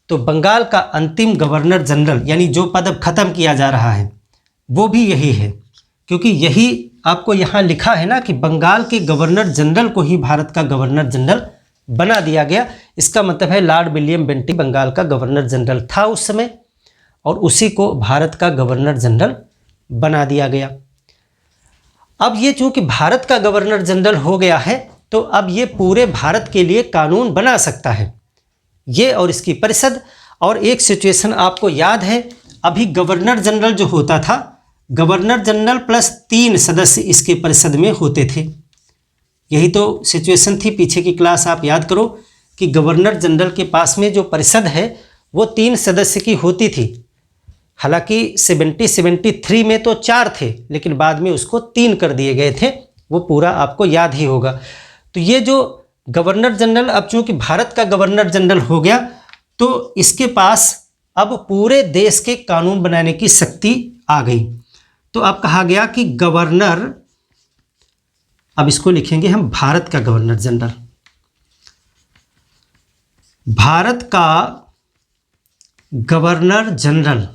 Speaker 1: तो बंगाल का अंतिम गवर्नर जनरल, यानी जो पद अब खत्म किया जा रहा है, वो भी यही है, क्योंकि यही आपको यहाँ लिखा है ना कि बंगाल के गवर्नर जनरल को ही भारत का गवर्नर जनरल बना दिया गया। इसका मतलब है लॉर्ड विलियम बेंटिंक बंगाल का गवर्नर जनरल था उस समय, और उसी को भारत का गवर्नर जनरल बना दिया गया। अब ये चूंकि भारत का गवर्नर जनरल हो गया है, तो अब ये पूरे भारत के लिए कानून बना सकता है, ये और इसकी परिषद। और एक सिचुएशन आपको याद है, अभी गवर्नर जनरल जो होता था, गवर्नर जनरल प्लस 3 सदस्य इसके परिषद में होते थे। यही तो सिचुएशन थी, पीछे की क्लास आप याद करो कि गवर्नर जनरल के पास में जो परिषद है वो 3 सदस्य की होती थी। हालांकि 73 में तो 4 थे, लेकिन बाद में उसको 3 कर दिए गए थे, वो पूरा आपको याद ही होगा। तो ये जो गवर्नर जनरल अब चूंकि भारत का गवर्नर जनरल हो गया, तो इसके पास अब पूरे देश के कानून बनाने की शक्ति आ गई। तो अब कहा गया कि गवर्नर, अब इसको लिखेंगे हम भारत का गवर्नर जनरल, भारत का गवर्नर जनरल,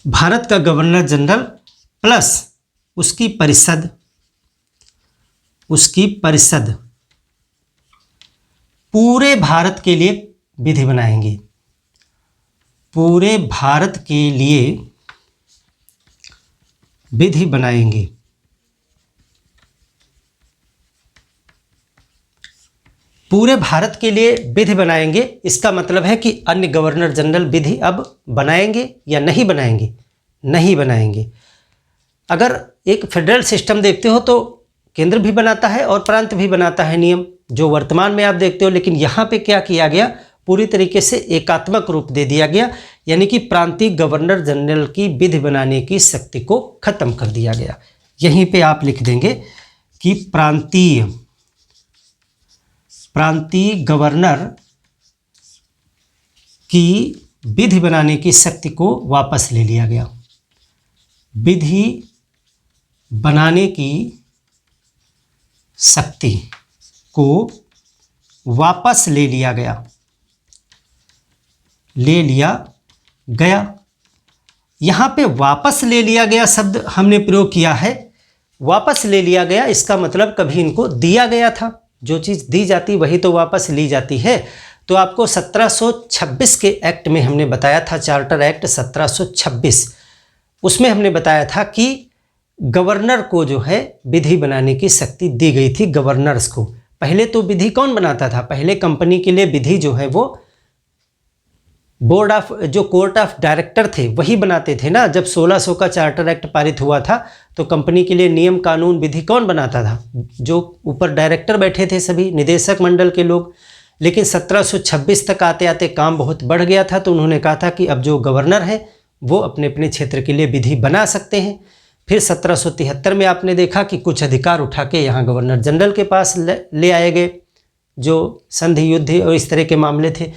Speaker 1: भारत का गवर्नर जनरल प्लस उसकी परिषद, उसकी परिषद पूरे भारत के लिए विधि बनाएंगे, पूरे भारत के लिए विधि बनाएंगे। पूरे भारत के लिए विधि बनाएंगे, इसका मतलब है कि अन्य गवर्नर जनरल विधि अब बनाएंगे या नहीं बनाएंगे? नहीं बनाएंगे। अगर एक फेडरल सिस्टम देखते हो तो केंद्र भी बनाता है और प्रांत भी बनाता है नियम, जो वर्तमान में आप देखते हो। लेकिन यहाँ पे क्या किया गया? पूरी तरीके से एकात्मक रूप दे दिया गया, यानी कि प्रांतीय गवर्नर जनरल की विधि बनाने की शक्ति को खत्म कर दिया गया। यहीं पे आप लिख देंगे कि प्रांतीय गवर्नर की विधि बनाने की शक्ति को वापस ले लिया गया, विधि बनाने की शक्ति को वापस ले लिया गया, ले लिया गया। यहाँ पे वापस ले लिया गया शब्द हमने प्रयोग किया है। वापस ले लिया गया इसका मतलब कभी इनको दिया गया था, जो चीज़ दी जाती वही तो वापस ली जाती है। तो आपको 1726 के एक्ट में हमने बताया था, चार्टर एक्ट 1726, उसमें हमने बताया था कि गवर्नर को जो है विधि बनाने की शक्ति दी गई थी, गवर्नर्स को। पहले तो विधि कौन बनाता था? पहले कंपनी के लिए विधि जो है वो बोर्ड ऑफ, जो कोर्ट ऑफ डायरेक्टर थे वही बनाते थे ना। जब 1600 का चार्टर एक्ट पारित हुआ था तो कंपनी के लिए नियम कानून विधि कौन बनाता था? जो ऊपर डायरेक्टर बैठे थे, सभी निदेशक मंडल के लोग। लेकिन 1726 तक आते आते काम बहुत बढ़ गया था, तो उन्होंने कहा था कि अब जो गवर्नर है वो अपने अपने क्षेत्र के लिए विधि बना सकते हैं। फिर 1773 में आपने देखा कि कुछ अधिकार उठा के यहाँ गवर्नर जनरल के पास ले आए गए, जो संधि युद्ध और इस तरह के मामले थे।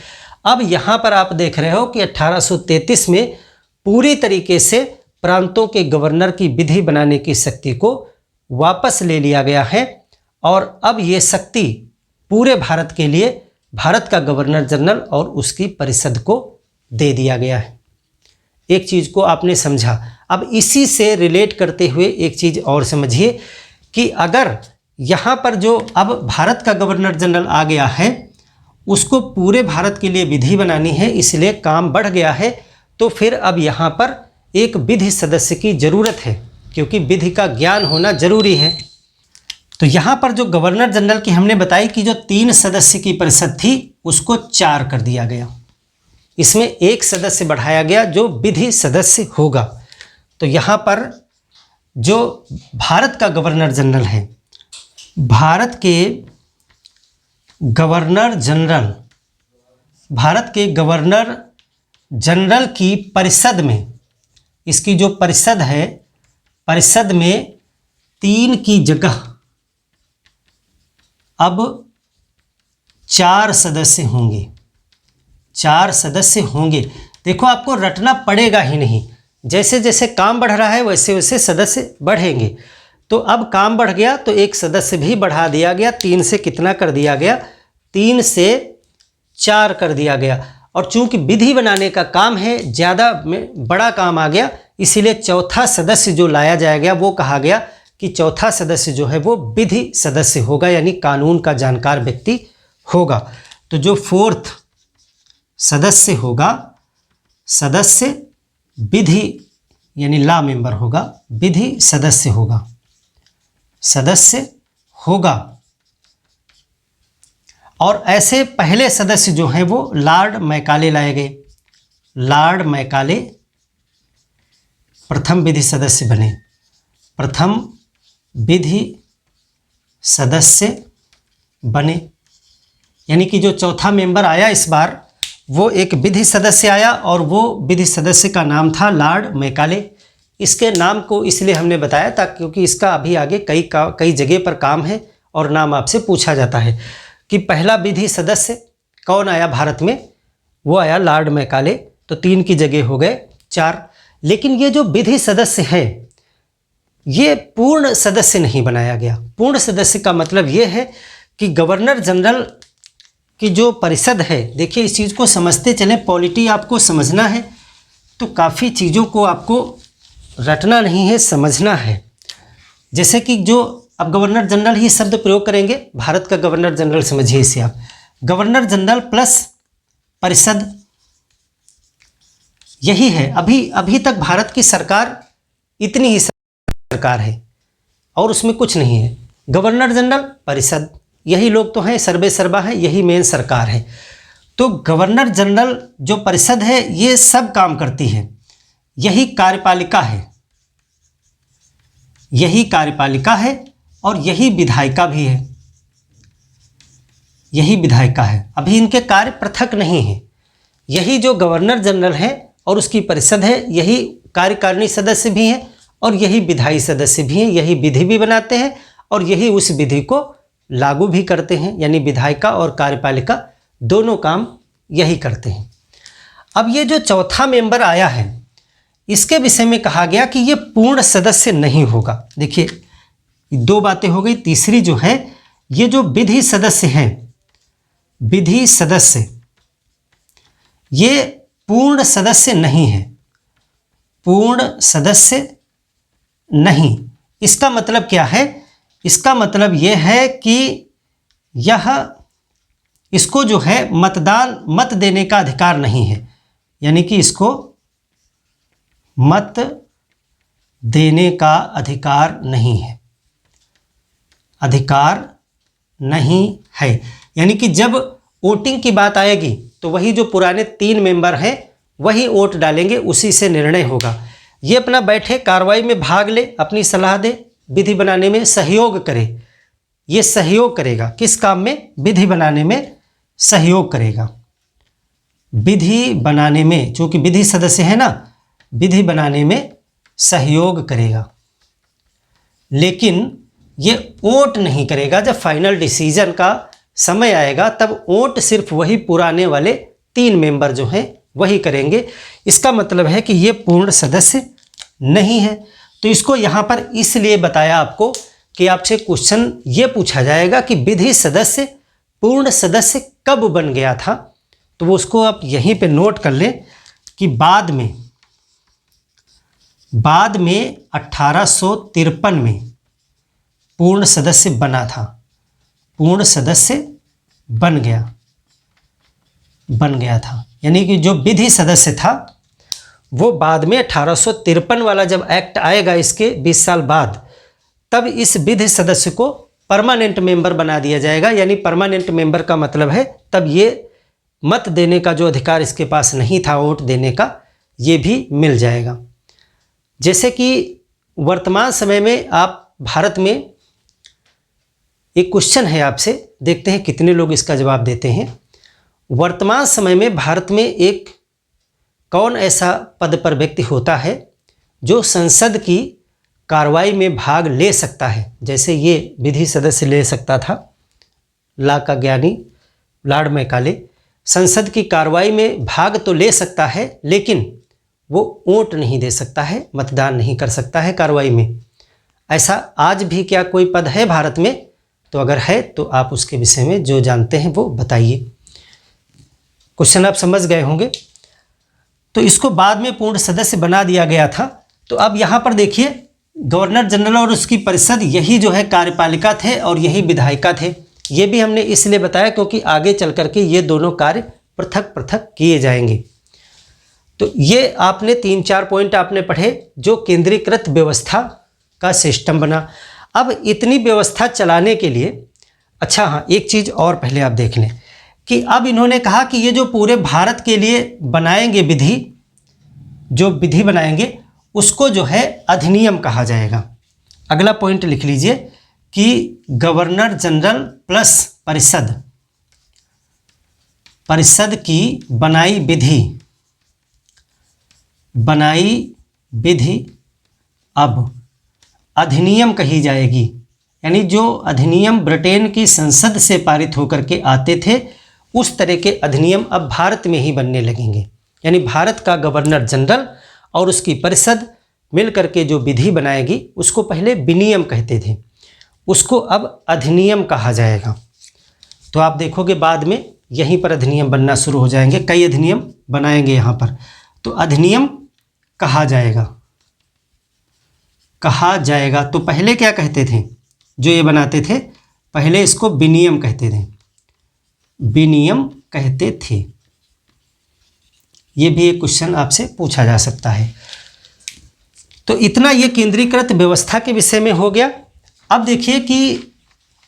Speaker 1: अब यहाँ पर आप देख रहे हो कि 1833 में पूरी तरीके से प्रांतों के गवर्नर की विधि बनाने की शक्ति को वापस ले लिया गया है और अब ये शक्ति पूरे भारत के लिए भारत का गवर्नर जनरल और उसकी परिषद को दे दिया गया है। एक चीज़ को आपने समझा। अब इसी से रिलेट करते हुए एक चीज़ और समझिए कि अगर यहाँ पर जो अब भारत का गवर्नर जनरल आ गया है, उसको पूरे भारत के लिए विधि बनानी है, इसलिए काम बढ़ गया है, तो फिर अब यहाँ पर एक विधि सदस्य की ज़रूरत है, क्योंकि विधि का ज्ञान होना जरूरी है। तो यहाँ पर जो गवर्नर जनरल की हमने बताई कि जो 3 सदस्य की परिषद थी उसको 4 कर दिया गया, इसमें एक सदस्य बढ़ाया गया जो विधि सदस्य होगा। तो यहाँ पर जो भारत का गवर्नर जनरल है, भारत के गवर्नर जनरल की परिषद में, इसकी जो परिषद है, परिषद में 3 की जगह अब 4 सदस्य होंगे। 4 सदस्य होंगे। देखो, आपको रटना पड़ेगा ही नहीं, जैसे जैसे काम बढ़ रहा है वैसे वैसे सदस्य बढ़ेंगे। तो अब काम बढ़ गया तो एक सदस्य भी बढ़ा दिया गया, 3 से कितना कर दिया गया, 3 से 4 कर दिया गया। और चूंकि विधि बनाने का काम है, ज़्यादा बड़ा काम आ गया, इसीलिए चौथा सदस्य जो लाया जाएगा वो कहा गया कि चौथा सदस्य जो है वो विधि सदस्य होगा, यानी कानून का जानकार व्यक्ति होगा। तो जो 4th सदस्य होगा, सदस्य विधि यानी लॉ मेंबर होगा, विधि सदस्य होगा, सदस्य होगा। और ऐसे पहले सदस्य जो हैं वो लॉर्ड मैकाले लाए गए। लॉर्ड मैकाले प्रथम विधि सदस्य बने, प्रथम विधि सदस्य बने, यानी कि जो चौथा मेंबर आया इस बार वो एक विधि सदस्य आया और वो विधि सदस्य का नाम था लॉर्ड मैकाले। इसके नाम को इसलिए हमने बताया था क्योंकि इसका अभी आगे कई जगह पर काम है और नाम आपसे पूछा जाता है कि पहला विधि सदस्य कौन आया भारत में, वो आया लॉर्ड मैकाले। तो 3 की जगह हो गए 4। लेकिन ये जो विधि सदस्य है ये पूर्ण सदस्य नहीं बनाया गया। पूर्ण सदस्य का मतलब ये है कि गवर्नर जनरल की जो परिषद है, देखिए इस चीज़ को समझते चलें, पॉलिटी आपको समझना है तो काफ़ी चीज़ों को आपको रटना नहीं है, समझना है। जैसे कि जो अब गवर्नर जनरल ही शब्द प्रयोग करेंगे, भारत का गवर्नर जनरल समझिए इसे आप, गवर्नर जनरल प्लस परिषद, यही है। अभी तक भारत की सरकार इतनी ही सरकार है और उसमें कुछ नहीं है। गवर्नर जनरल, परिषद, यही लोग तो हैं, सर्वे सर्वा है, यही मेन सरकार है। तो गवर्नर जनरल जो परिषद है ये सब काम करती है, यही कार्यपालिका है, यही कार्यपालिका है और यही विधायिका भी है, यही विधायिका है। अभी इनके कार्य पृथक नहीं है। यही जो गवर्नर जनरल है और उसकी परिषद है, यही कार्यकारिणी सदस्य भी हैं और यही विधायी सदस्य भी हैं, यही विधि भी बनाते हैं और यही उस विधि को लागू भी करते हैं, यानी विधायिका और कार्यपालिका दोनों काम यही करते हैं। अब ये जो चौथा मेंबर आया है इसके विषय में कहा गया कि ये पूर्ण सदस्य नहीं होगा। देखिए 2 बातें हो गई। तीसरी जो है, ये जो विधि सदस्य हैं, विधि सदस्य ये पूर्ण सदस्य नहीं है, पूर्ण सदस्य नहीं। इसका मतलब क्या है? इसका मतलब यह है कि इसको जो है मत देने का अधिकार नहीं है, यानी कि इसको मत देने का अधिकार नहीं है, अधिकार नहीं है। यानी कि जब वोटिंग की बात आएगी तो वही जो पुराने 3 मेंबर हैं वही वोट डालेंगे, उसी से निर्णय होगा। ये अपना बैठे कार्रवाई में भाग ले, अपनी सलाह दे, विधि बनाने में सहयोग करे। ये सहयोग करेगा किस काम में? विधि बनाने में सहयोग करेगा। विधि बनाने में, चूंकि विधि सदस्य है ना, विधि बनाने में सहयोग करेगा, लेकिन ये वोट नहीं करेगा। जब फाइनल डिसीजन का समय आएगा तब वोट सिर्फ वही पुराने वाले 3 मेंबर जो हैं वही करेंगे। इसका मतलब है कि ये पूर्ण सदस्य नहीं है। तो इसको यहाँ पर इसलिए बताया आपको कि आपसे क्वेश्चन ये पूछा जाएगा कि विधि सदस्य पूर्ण सदस्य कब बन गया था। तो वो उसको आप यहीं पे नोट कर लें कि बाद में 1853 में पूर्ण सदस्य बना था, पूर्ण सदस्य बन गया था। यानी कि जो विधि सदस्य था वो बाद में 1853 वाला जब एक्ट आएगा इसके 20 साल बाद, तब इस विधि सदस्य को परमानेंट मेंबर बना दिया जाएगा। यानी परमानेंट मेंबर का मतलब है तब ये मत देने का जो अधिकार इसके पास नहीं था, वोट देने का, ये भी मिल जाएगा। जैसे कि वर्तमान समय में आप भारत में एक क्वेश्चन है आपसे, देखते हैं कितने लोग इसका जवाब देते हैं। वर्तमान समय में भारत में एक कौन ऐसा पद पर व्यक्ति होता है जो संसद की कार्रवाई में भाग ले सकता है। जैसे ये विधि सदस्य ले सकता था, लॉ का ज्ञानी लॉर्ड मैकाले, संसद की कार्रवाई में भाग तो ले सकता है लेकिन वो वोट नहीं दे सकता है, मतदान नहीं कर सकता है कार्रवाई में। ऐसा आज भी क्या कोई पद है भारत में? तो अगर है तो आप उसके विषय में जो जानते हैं वो बताइए। क्वेश्चन आप समझ गए होंगे। तो इसको बाद में पूर्ण सदस्य बना दिया गया था। तो अब यहाँ पर देखिए, गवर्नर जनरल और उसकी परिषद, यही जो है कार्यपालिका थे और यही विधायिका थे। ये भी हमने इसलिए बताया क्योंकि आगे चल करके ये दोनों कार्य पृथक पृथक किए जाएंगे। तो ये आपने 3-4 पॉइंट आपने पढ़े जो केंद्रीकृत व्यवस्था का सिस्टम बना। अब इतनी व्यवस्था चलाने के लिए, अच्छा हाँ, एक चीज़ और पहले आप देख लें कि अब इन्होंने कहा कि ये जो पूरे भारत के लिए बनाएंगे विधि, जो विधि बनाएंगे उसको जो है अधिनियम कहा जाएगा। अगला पॉइंट लिख लीजिए कि गवर्नर जनरल प्लस परिषद की बनाई विधि अब अधिनियम कही जाएगी। यानी जो अधिनियम ब्रिटेन की संसद से पारित होकर के आते थे उस तरह के अधिनियम अब भारत में ही बनने लगेंगे। यानी भारत का गवर्नर जनरल और उसकी परिषद मिलकर के जो विधि बनाएगी उसको पहले विनियम कहते थे, उसको अब अधिनियम कहा जाएगा। तो आप देखोगे बाद में यहीं पर अधिनियम बनना शुरू हो जाएंगे, कई अधिनियम बनाएंगे यहाँ पर। तो अधिनियम कहा जाएगा। तो पहले क्या कहते थे जो ये बनाते थे? पहले इसको विनियम कहते थे। ये भी एक क्वेश्चन आपसे पूछा जा सकता है। तो इतना ये केंद्रीकृत व्यवस्था के विषय में हो गया। अब देखिए कि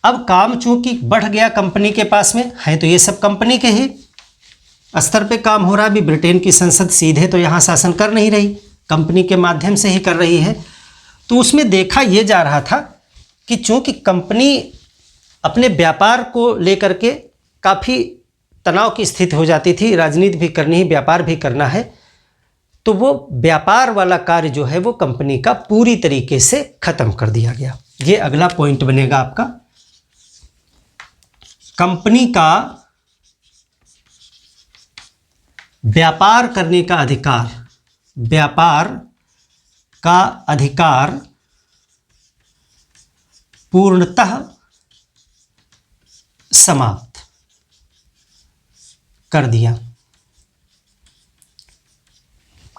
Speaker 1: अब काम चूंकि बढ़ गया कंपनी के पास में है, तो ये सब कंपनी के ही स्तर पे काम हो रहा है। अभी ब्रिटेन की संसद सीधे तो यहाँ शासन कर नहीं रही, कंपनी के माध्यम से ही कर रही है। तो उसमें देखा ये जा रहा था कि चूंकि कंपनी अपने व्यापार को लेकर के काफ़ी तनाव की स्थिति हो जाती थी, राजनीति भी करनी है, व्यापार भी करना है, तो वो व्यापार वाला कार्य जो है वो कंपनी का पूरी तरीके से खत्म कर दिया गया। ये अगला पॉइंट बनेगा आपका। कंपनी का व्यापार करने का अधिकार पूर्णतः समाप्त कर दिया।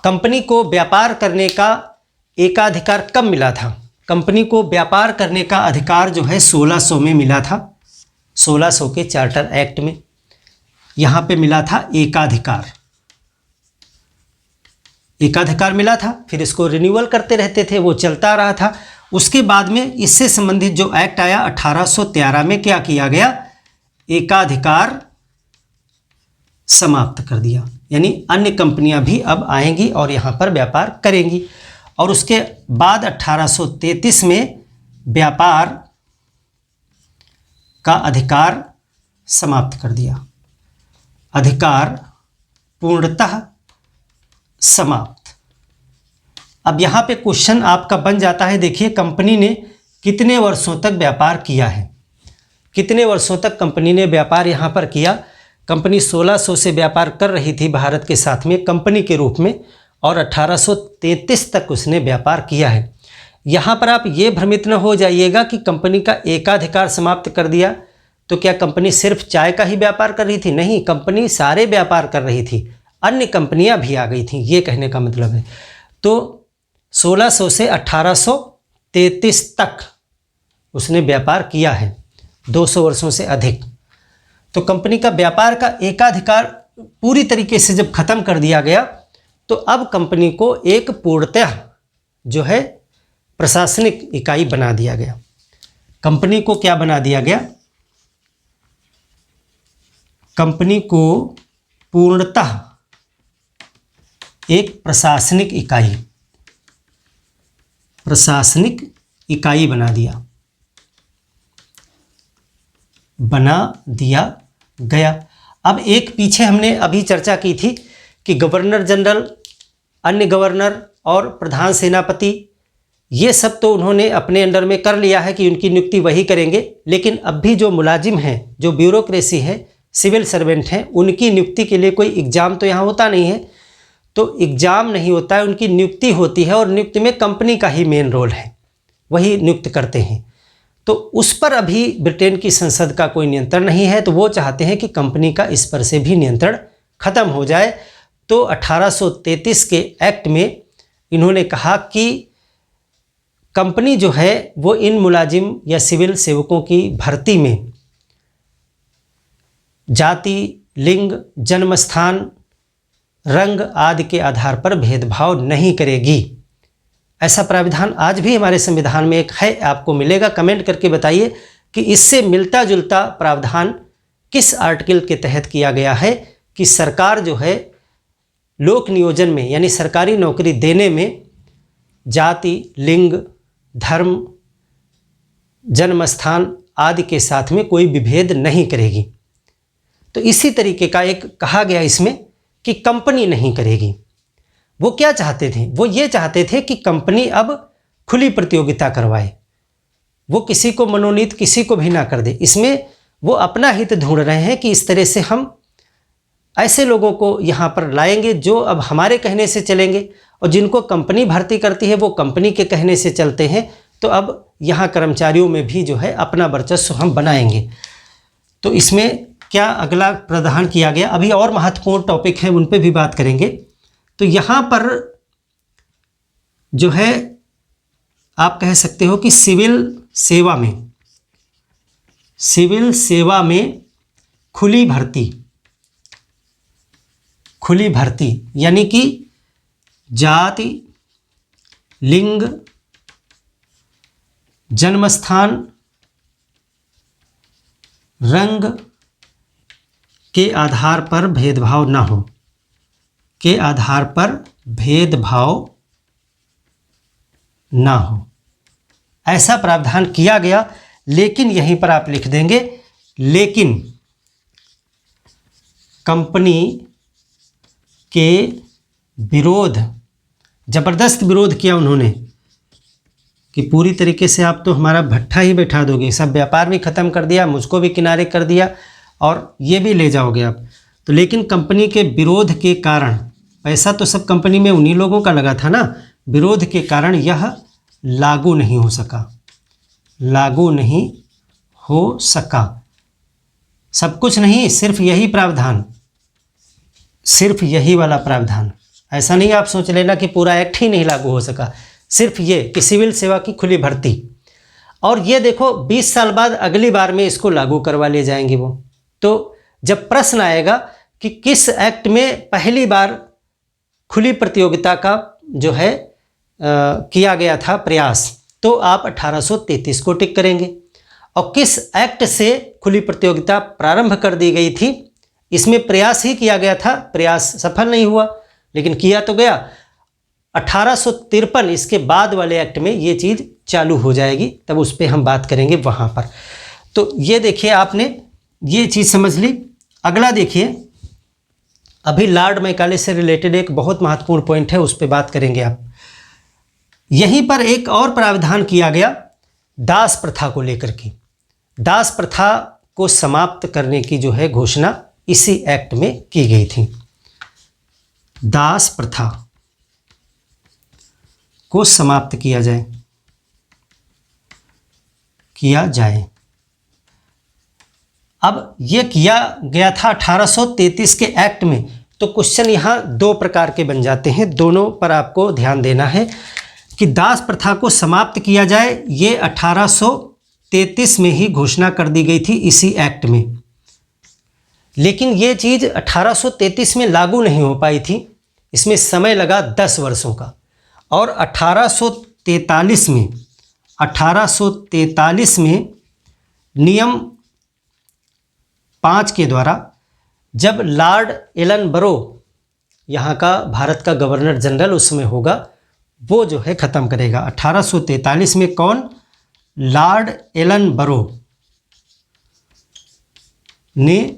Speaker 1: कंपनी को व्यापार करने का एकाधिकार कब मिला था? कंपनी को व्यापार करने का अधिकार जो है 1600 में मिला था, 1600 के चार्टर एक्ट में यहाँ पे मिला था एकाधिकार मिला था। फिर इसको रिन्यूअल करते रहते थे, वो चलता रहा था। उसके बाद में इससे संबंधित जो एक्ट आया 1813 में क्या किया गया? एकाधिकार समाप्त कर दिया। यानी अन्य कंपनियां भी अब आएंगी और यहाँ पर व्यापार करेंगी। और उसके बाद 1833 में व्यापार का अधिकार समाप्त कर दिया, अधिकार पूर्णतः समाप्त। अब यहाँ पे क्वेश्चन आपका बन जाता है, देखिए कंपनी ने कितने वर्षों तक व्यापार किया है, कितने वर्षों तक कंपनी ने व्यापार यहाँ पर किया। कंपनी 1600 से व्यापार कर रही थी भारत के साथ में कंपनी के रूप में, और 1833 तक उसने व्यापार किया है। यहाँ पर आप ये भ्रमित न हो जाइएगा कि कंपनी का एकाधिकार समाप्त कर दिया, तो क्या कंपनी सिर्फ चाय का ही व्यापार कर रही थी? नहीं, कंपनी सारे व्यापार कर रही थी, अन्य कंपनियां भी आ गई थीं, ये कहने का मतलब है। तो 1600 से 1833 तक उसने व्यापार किया है, 200 वर्षों से अधिक। तो कंपनी का व्यापार का एकाधिकार पूरी तरीके से जब खत्म कर दिया गया, तो अब कंपनी को एक पूर्णतः जो है प्रशासनिक इकाई बना दिया गया। कंपनी को क्या बना दिया गया? कंपनी को पूर्णतः एक प्रशासनिक इकाई बना दिया गया। अब एक पीछे हमने अभी चर्चा की थी कि गवर्नर जनरल, अन्य गवर्नर और प्रधान सेनापति, ये सब तो उन्होंने अपने अंडर में कर लिया है कि उनकी नियुक्ति वही करेंगे, लेकिन अब भी जो मुलाजिम हैं, जो ब्यूरोक्रेसी है, सिविल सर्वेंट हैं, उनकी नियुक्ति के लिए कोई एग्ज़ाम तो यहाँ होता नहीं है। तो एग्ज़ाम नहीं होता है, उनकी नियुक्ति होती है, और नियुक्ति में कंपनी का ही मेन रोल है, वही नियुक्त करते हैं। तो उस पर अभी ब्रिटेन की संसद का कोई नियंत्रण नहीं है, तो वो चाहते हैं कि कंपनी का इस पर से भी नियंत्रण खत्म हो जाए। तो 1833 के एक्ट में इन्होंने कहा कि कंपनी जो है वो इन मुलाजिम या सिविल सेवकों की भर्ती में जाति, लिंग, जन्मस्थान, रंग आदि के आधार पर भेदभाव नहीं करेगी। ऐसा प्राविधान आज भी हमारे संविधान में एक है, आपको मिलेगा। कमेंट करके बताइए कि इससे मिलता जुलता प्रावधान किस आर्टिकल के तहत किया गया है कि सरकार जो है लोक नियोजन में यानी सरकारी नौकरी देने में जाति, लिंग, धर्म, जन्मस्थान आदि के साथ में कोई विभेद नहीं करेगी। तो इसी तरीके का एक कहा गया इसमें कि कंपनी नहीं करेगी। वो क्या चाहते थे? वो ये चाहते थे कि कंपनी अब खुली प्रतियोगिता करवाए, वो किसी को मनोनीत किसी को भी ना कर दे। इसमें वो अपना हित ढूंढ रहे हैं कि इस तरह से हम ऐसे लोगों को यहाँ पर लाएंगे जो अब हमारे कहने से चलेंगे, और जिनको कंपनी भर्ती करती है वो कंपनी के कहने से चलते हैं। तो अब यहाँ कर्मचारियों में भी जो है अपना वर्चस्व हम बनाएंगे। तो इसमें क्या अगला प्रावधान किया गया? अभी और महत्वपूर्ण टॉपिक है, उन पे भी बात करेंगे। तो यहाँ पर जो है आप कह सकते हो कि सिविल सेवा में खुली भर्ती यानी कि जाति, लिंग, जन्मस्थान, रंग के आधार पर भेदभाव ना हो, ऐसा प्रावधान किया गया। लेकिन यहीं पर आप लिख देंगे, लेकिन कंपनी के जबरदस्त विरोध किया उन्होंने कि पूरी तरीके से आप तो हमारा भट्ठा ही बैठा दोगे, सब व्यापार भी ख़त्म कर दिया, मुझको भी किनारे कर दिया और ये भी ले जाओगे आप। तो लेकिन कंपनी के विरोध के कारण, पैसा तो सब कंपनी में उन्हीं लोगों का लगा था ना, विरोध के कारण यह लागू नहीं हो सका। सब कुछ नहीं, सिर्फ यही प्रावधान, सिर्फ यही वाला प्रावधान। ऐसा नहीं आप सोच लेना कि पूरा एक्ट ही नहीं लागू हो सका, सिर्फ ये कि सिविल सेवा की खुली भर्ती। और ये देखो 20 साल बाद अगली बार में इसको लागू करवा ले जाएंगे वो। तो जब प्रश्न आएगा कि किस एक्ट में पहली बार खुली प्रतियोगिता का जो है किया गया था प्रयास, तो आप 1833 को टिक करेंगे। और किस एक्ट से खुली प्रतियोगिता प्रारंभ कर दी गई थी, इसमें प्रयास ही किया गया था, प्रयास सफल नहीं हुआ लेकिन किया तो गया। 1853 इसके बाद वाले एक्ट में ये चीज़ चालू हो जाएगी, तब उस पर हम बात करेंगे वहाँ पर। तो ये देखिए आपने ये चीज़ समझ ली। अगला देखिए, अभी लॉर्ड मैकाले से रिलेटेड एक बहुत महत्वपूर्ण पॉइंट है, उस पर बात करेंगे आप। यहीं पर एक और प्रावधान किया गया दास प्रथा को लेकर के। दास प्रथा को समाप्त करने की जो है घोषणा इसी एक्ट में की गई थी। दास प्रथा को समाप्त किया जाए। अब ये किया गया था 1833 के एक्ट में। तो क्वेश्चन यहाँ दो प्रकार के बन जाते हैं, दोनों पर आपको ध्यान देना है कि दास प्रथा को समाप्त किया जाए, ये 1833 में ही घोषणा कर दी गई थी इसी एक्ट में। लेकिन ये चीज़ 1833 में लागू नहीं हो पाई थी, इसमें समय लगा 10 वर्षों का। और 1843 में नियम 5 के द्वारा जब लॉर्ड एलन बरो, यहाँ का भारत का गवर्नर जनरल उसमें होगा, वो जो है ख़त्म करेगा। 1843 में कौन? लॉर्ड एलन बरो ने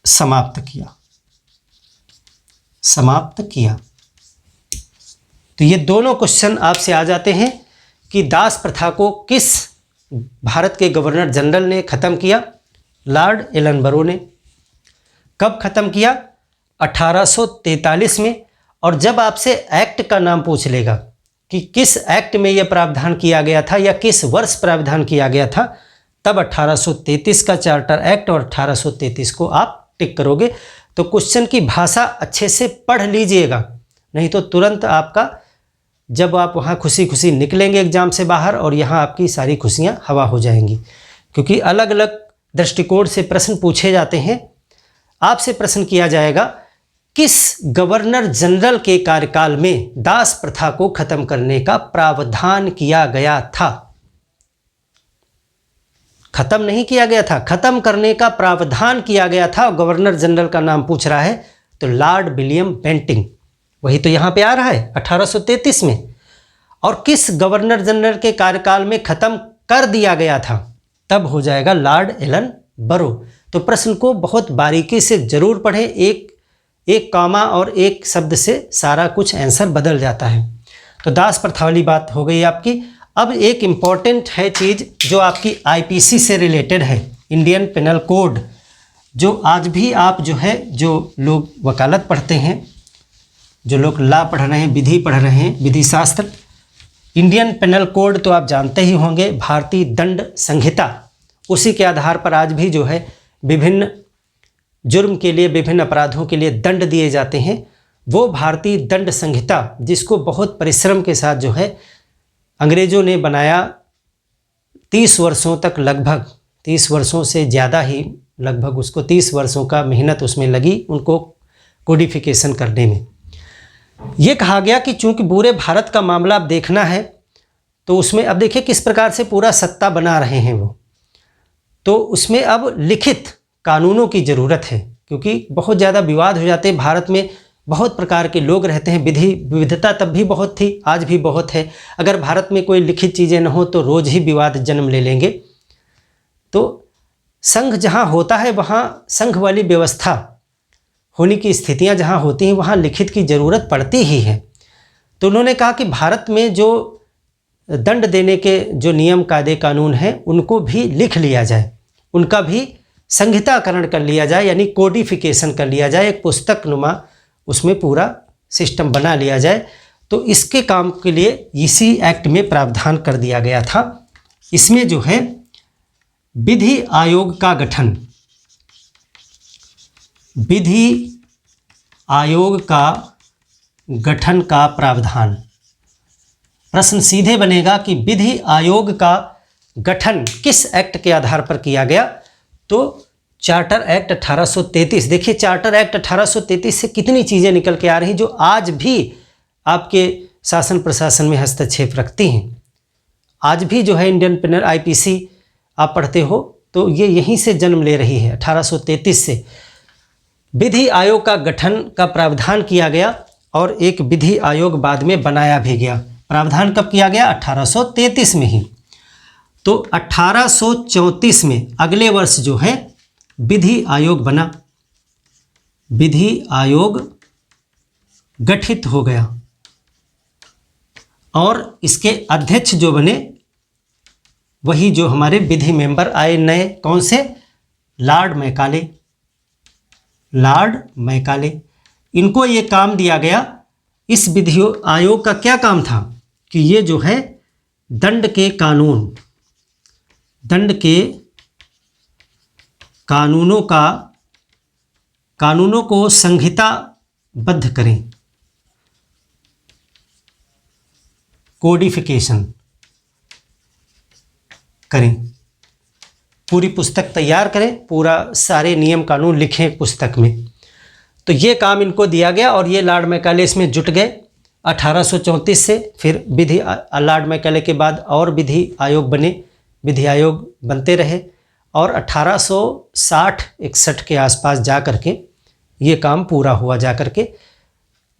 Speaker 1: समाप्त किया। तो ये दोनों क्वेश्चन आपसे आ जाते हैं कि दास प्रथा को किस भारत के गवर्नर जनरल ने ख़त्म किया? लॉर्ड एलन बरो ने। कब ख़त्म किया? 1843 में। और जब आपसे एक्ट का नाम पूछ लेगा कि किस एक्ट में यह प्रावधान किया गया था या किस वर्ष प्रावधान किया गया था, तब 1833 का चार्टर एक्ट और 1833 को आप टिक करोगे। तो क्वेश्चन की भाषा अच्छे से पढ़ लीजिएगा, नहीं तो तुरंत आपका, जब आप वहाँ खुशी खुशी निकलेंगे एग्जाम से बाहर और यहाँ आपकी सारी खुशियाँ हवा हो जाएंगी, क्योंकि अलग अलग दृष्टिकोण से प्रश्न पूछे जाते हैं। आपसे प्रश्न किया जाएगा किस गवर्नर जनरल के कार्यकाल में दास प्रथा को खत्म करने का प्रावधान किया गया था? खत्म नहीं किया गया था, खत्म करने का प्रावधान किया गया था। गवर्नर जनरल का नाम पूछ रहा है तो लॉर्ड विलियम बेंटिंग, वही तो यहाँ पे आ रहा है 1833 में। और किस गवर्नर जनरल के कार्यकाल में खत्म कर दिया गया था? तब हो जाएगा लॉर्ड एलन बरो। तो प्रश्न को बहुत बारीकी से जरूर पढ़ें, एक कॉमा और एक शब्द से सारा कुछ आंसर बदल जाता है। तो दास प्रथा वाली बात हो गई आपकी। अब एक इम्पॉर्टेंट है चीज़ जो आपकी आईपीसी से रिलेटेड है, इंडियन पिनल कोड, जो आज भी आप जो है, जो लोग वकालत पढ़ते हैं, जो लोग लॉ पढ़ रहे हैं, विधि पढ़ रहे हैं, विधि शास्त्र, इंडियन पिनल कोड तो आप जानते ही होंगे, भारतीय दंड संहिता, उसी के आधार पर आज भी जो है विभिन्न जुर्म के लिए, विभिन्न अपराधों के लिए दंड दिए जाते हैं। वो भारतीय दंड संहिता जिसको बहुत परिश्रम के साथ जो है अंग्रेज़ों ने बनाया, 30 वर्षों तक, लगभग 30 वर्षों से ज़्यादा ही, लगभग उसको 30 वर्षों का मेहनत उसमें लगी उनको कोडिफिकेशन करने में। ये कहा गया कि चूंकि पूरे भारत का मामला अब देखना है, तो उसमें अब देखिए किस प्रकार से पूरा सत्ता बना रहे हैं वो, तो उसमें अब लिखित कानूनों की ज़रूरत है, क्योंकि बहुत ज़्यादा विवाद हो जाते हैं। भारत में बहुत प्रकार के लोग रहते हैं, विधि विविधता तब भी बहुत थी, आज भी बहुत है। अगर भारत में कोई लिखित चीज़ें न हो तो रोज़ ही विवाद जन्म ले लेंगे। तो संघ जहाँ होता है वहाँ संघ वाली व्यवस्था होने की स्थितियाँ जहाँ होती हैं वहाँ लिखित की ज़रूरत पड़ती ही है। तो उन्होंने कहा कि भारत में जो दंड देने के जो नियम कायदे कानून हैं उनको भी लिख लिया जाए, उनका भी संहिताकरण कर लिया जाए, यानी कोडिफिकेशन कर लिया जाए, एक पुस्तक नुमा उसमें पूरा सिस्टम बना लिया जाए। तो इसके काम के लिए इसी एक्ट में प्रावधान कर दिया गया था। इसमें जो है विधि आयोग का गठन, विधि आयोग का गठन का प्रावधान। प्रश्न सीधे बनेगा कि विधि आयोग का गठन किस एक्ट के आधार पर किया गया? तो चार्टर एक्ट 1833। देखिए चार्टर एक्ट 1833 से कितनी चीज़ें निकल के आ रही जो आज भी आपके शासन प्रशासन में हस्तक्षेप रखती हैं। आज भी जो है इंडियन पिनल आईपीसी आप पढ़ते हो तो ये यहीं से जन्म ले रही है, 1833 से। विधि आयोग का गठन का प्रावधान किया गया और एक विधि आयोग बाद में बनाया भी गया। प्रावधान कब किया गया? 1833 में ही। तो 1834 में अगले वर्ष जो है विधि आयोग बना, विधि आयोग गठित हो गया। और इसके अध्यक्ष जो बने वही जो हमारे विधि मेंबर आए नए, कौन से? Lord Macaulay. लॉर्ड मैकाले, इनको ये काम दिया गया। इस विधि आयोग का क्या काम था कि ये जो है दंड के कानून, दंड के कानूनों को संहिताबद्ध करें, कोडिफिकेशन करें, पूरी पुस्तक तैयार करें, पूरा सारे नियम कानून लिखें पुस्तक में। तो ये काम इनको दिया गया और ये लॉर्ड मैकाले इसमें जुट गए 1834 से। फिर विधि लॉर्ड मैकाले के बाद और विधि आयोग बने, विधि आयोग बनते रहे और 1860-61 के आसपास जा कर के ये काम पूरा हुआ जा कर के।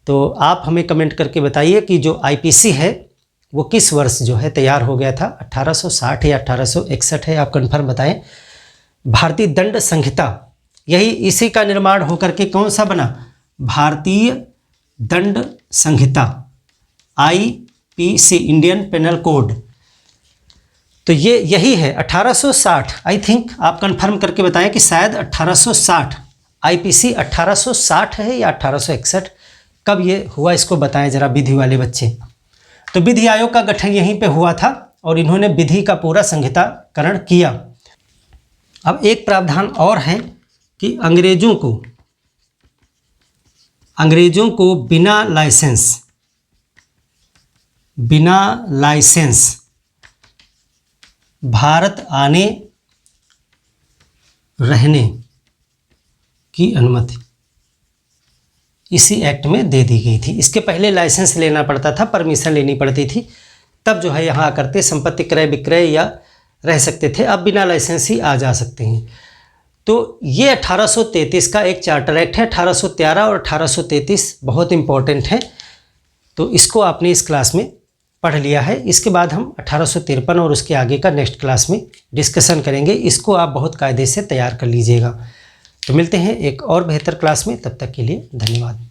Speaker 1: तो आप हमें कमेंट करके बताइए कि जो आईपीसी है वो किस वर्ष जो है तैयार हो गया था, 1860 या 1861 है, आप कन्फर्म बताएं। भारतीय दंड संहिता, यही इसी का निर्माण होकर के कौन सा बना? भारतीय दंड संहिता, आईपीसी, इंडियन पेनल कोड। तो ये यही है 1860, आई थिंक आप कंफर्म करके बताएं कि शायद 1860 आईपीसी 1860 है या 1861, कब ये हुआ इसको बताएं जरा विधि वाले बच्चे। तो विधि आयोग का गठन यहीं पे हुआ था और इन्होंने विधि का पूरा संहिताकरण किया। अब एक प्रावधान और है कि अंग्रेजों को बिना लाइसेंस भारत आने रहने की अनुमति इसी एक्ट में दे दी गई थी। इसके पहले लाइसेंस लेना पड़ता था, परमिशन लेनी पड़ती थी, तब जो है यहाँ आकर के संपत्ति क्रय विक्रय या रह सकते थे। अब बिना लाइसेंस ही आ जा सकते हैं। तो ये 1833 का एक चार्टर एक्ट है। 1813 और 1833 बहुत इम्पोर्टेंट है, तो इसको आपने इस क्लास में पढ़ लिया है। इसके बाद हम 1853 और उसके आगे का नेक्स्ट क्लास में डिस्कशन करेंगे। इसको आप बहुत कायदे से तैयार कर लीजिएगा। तो मिलते हैं एक और बेहतर क्लास में, तब तक के लिए धन्यवाद।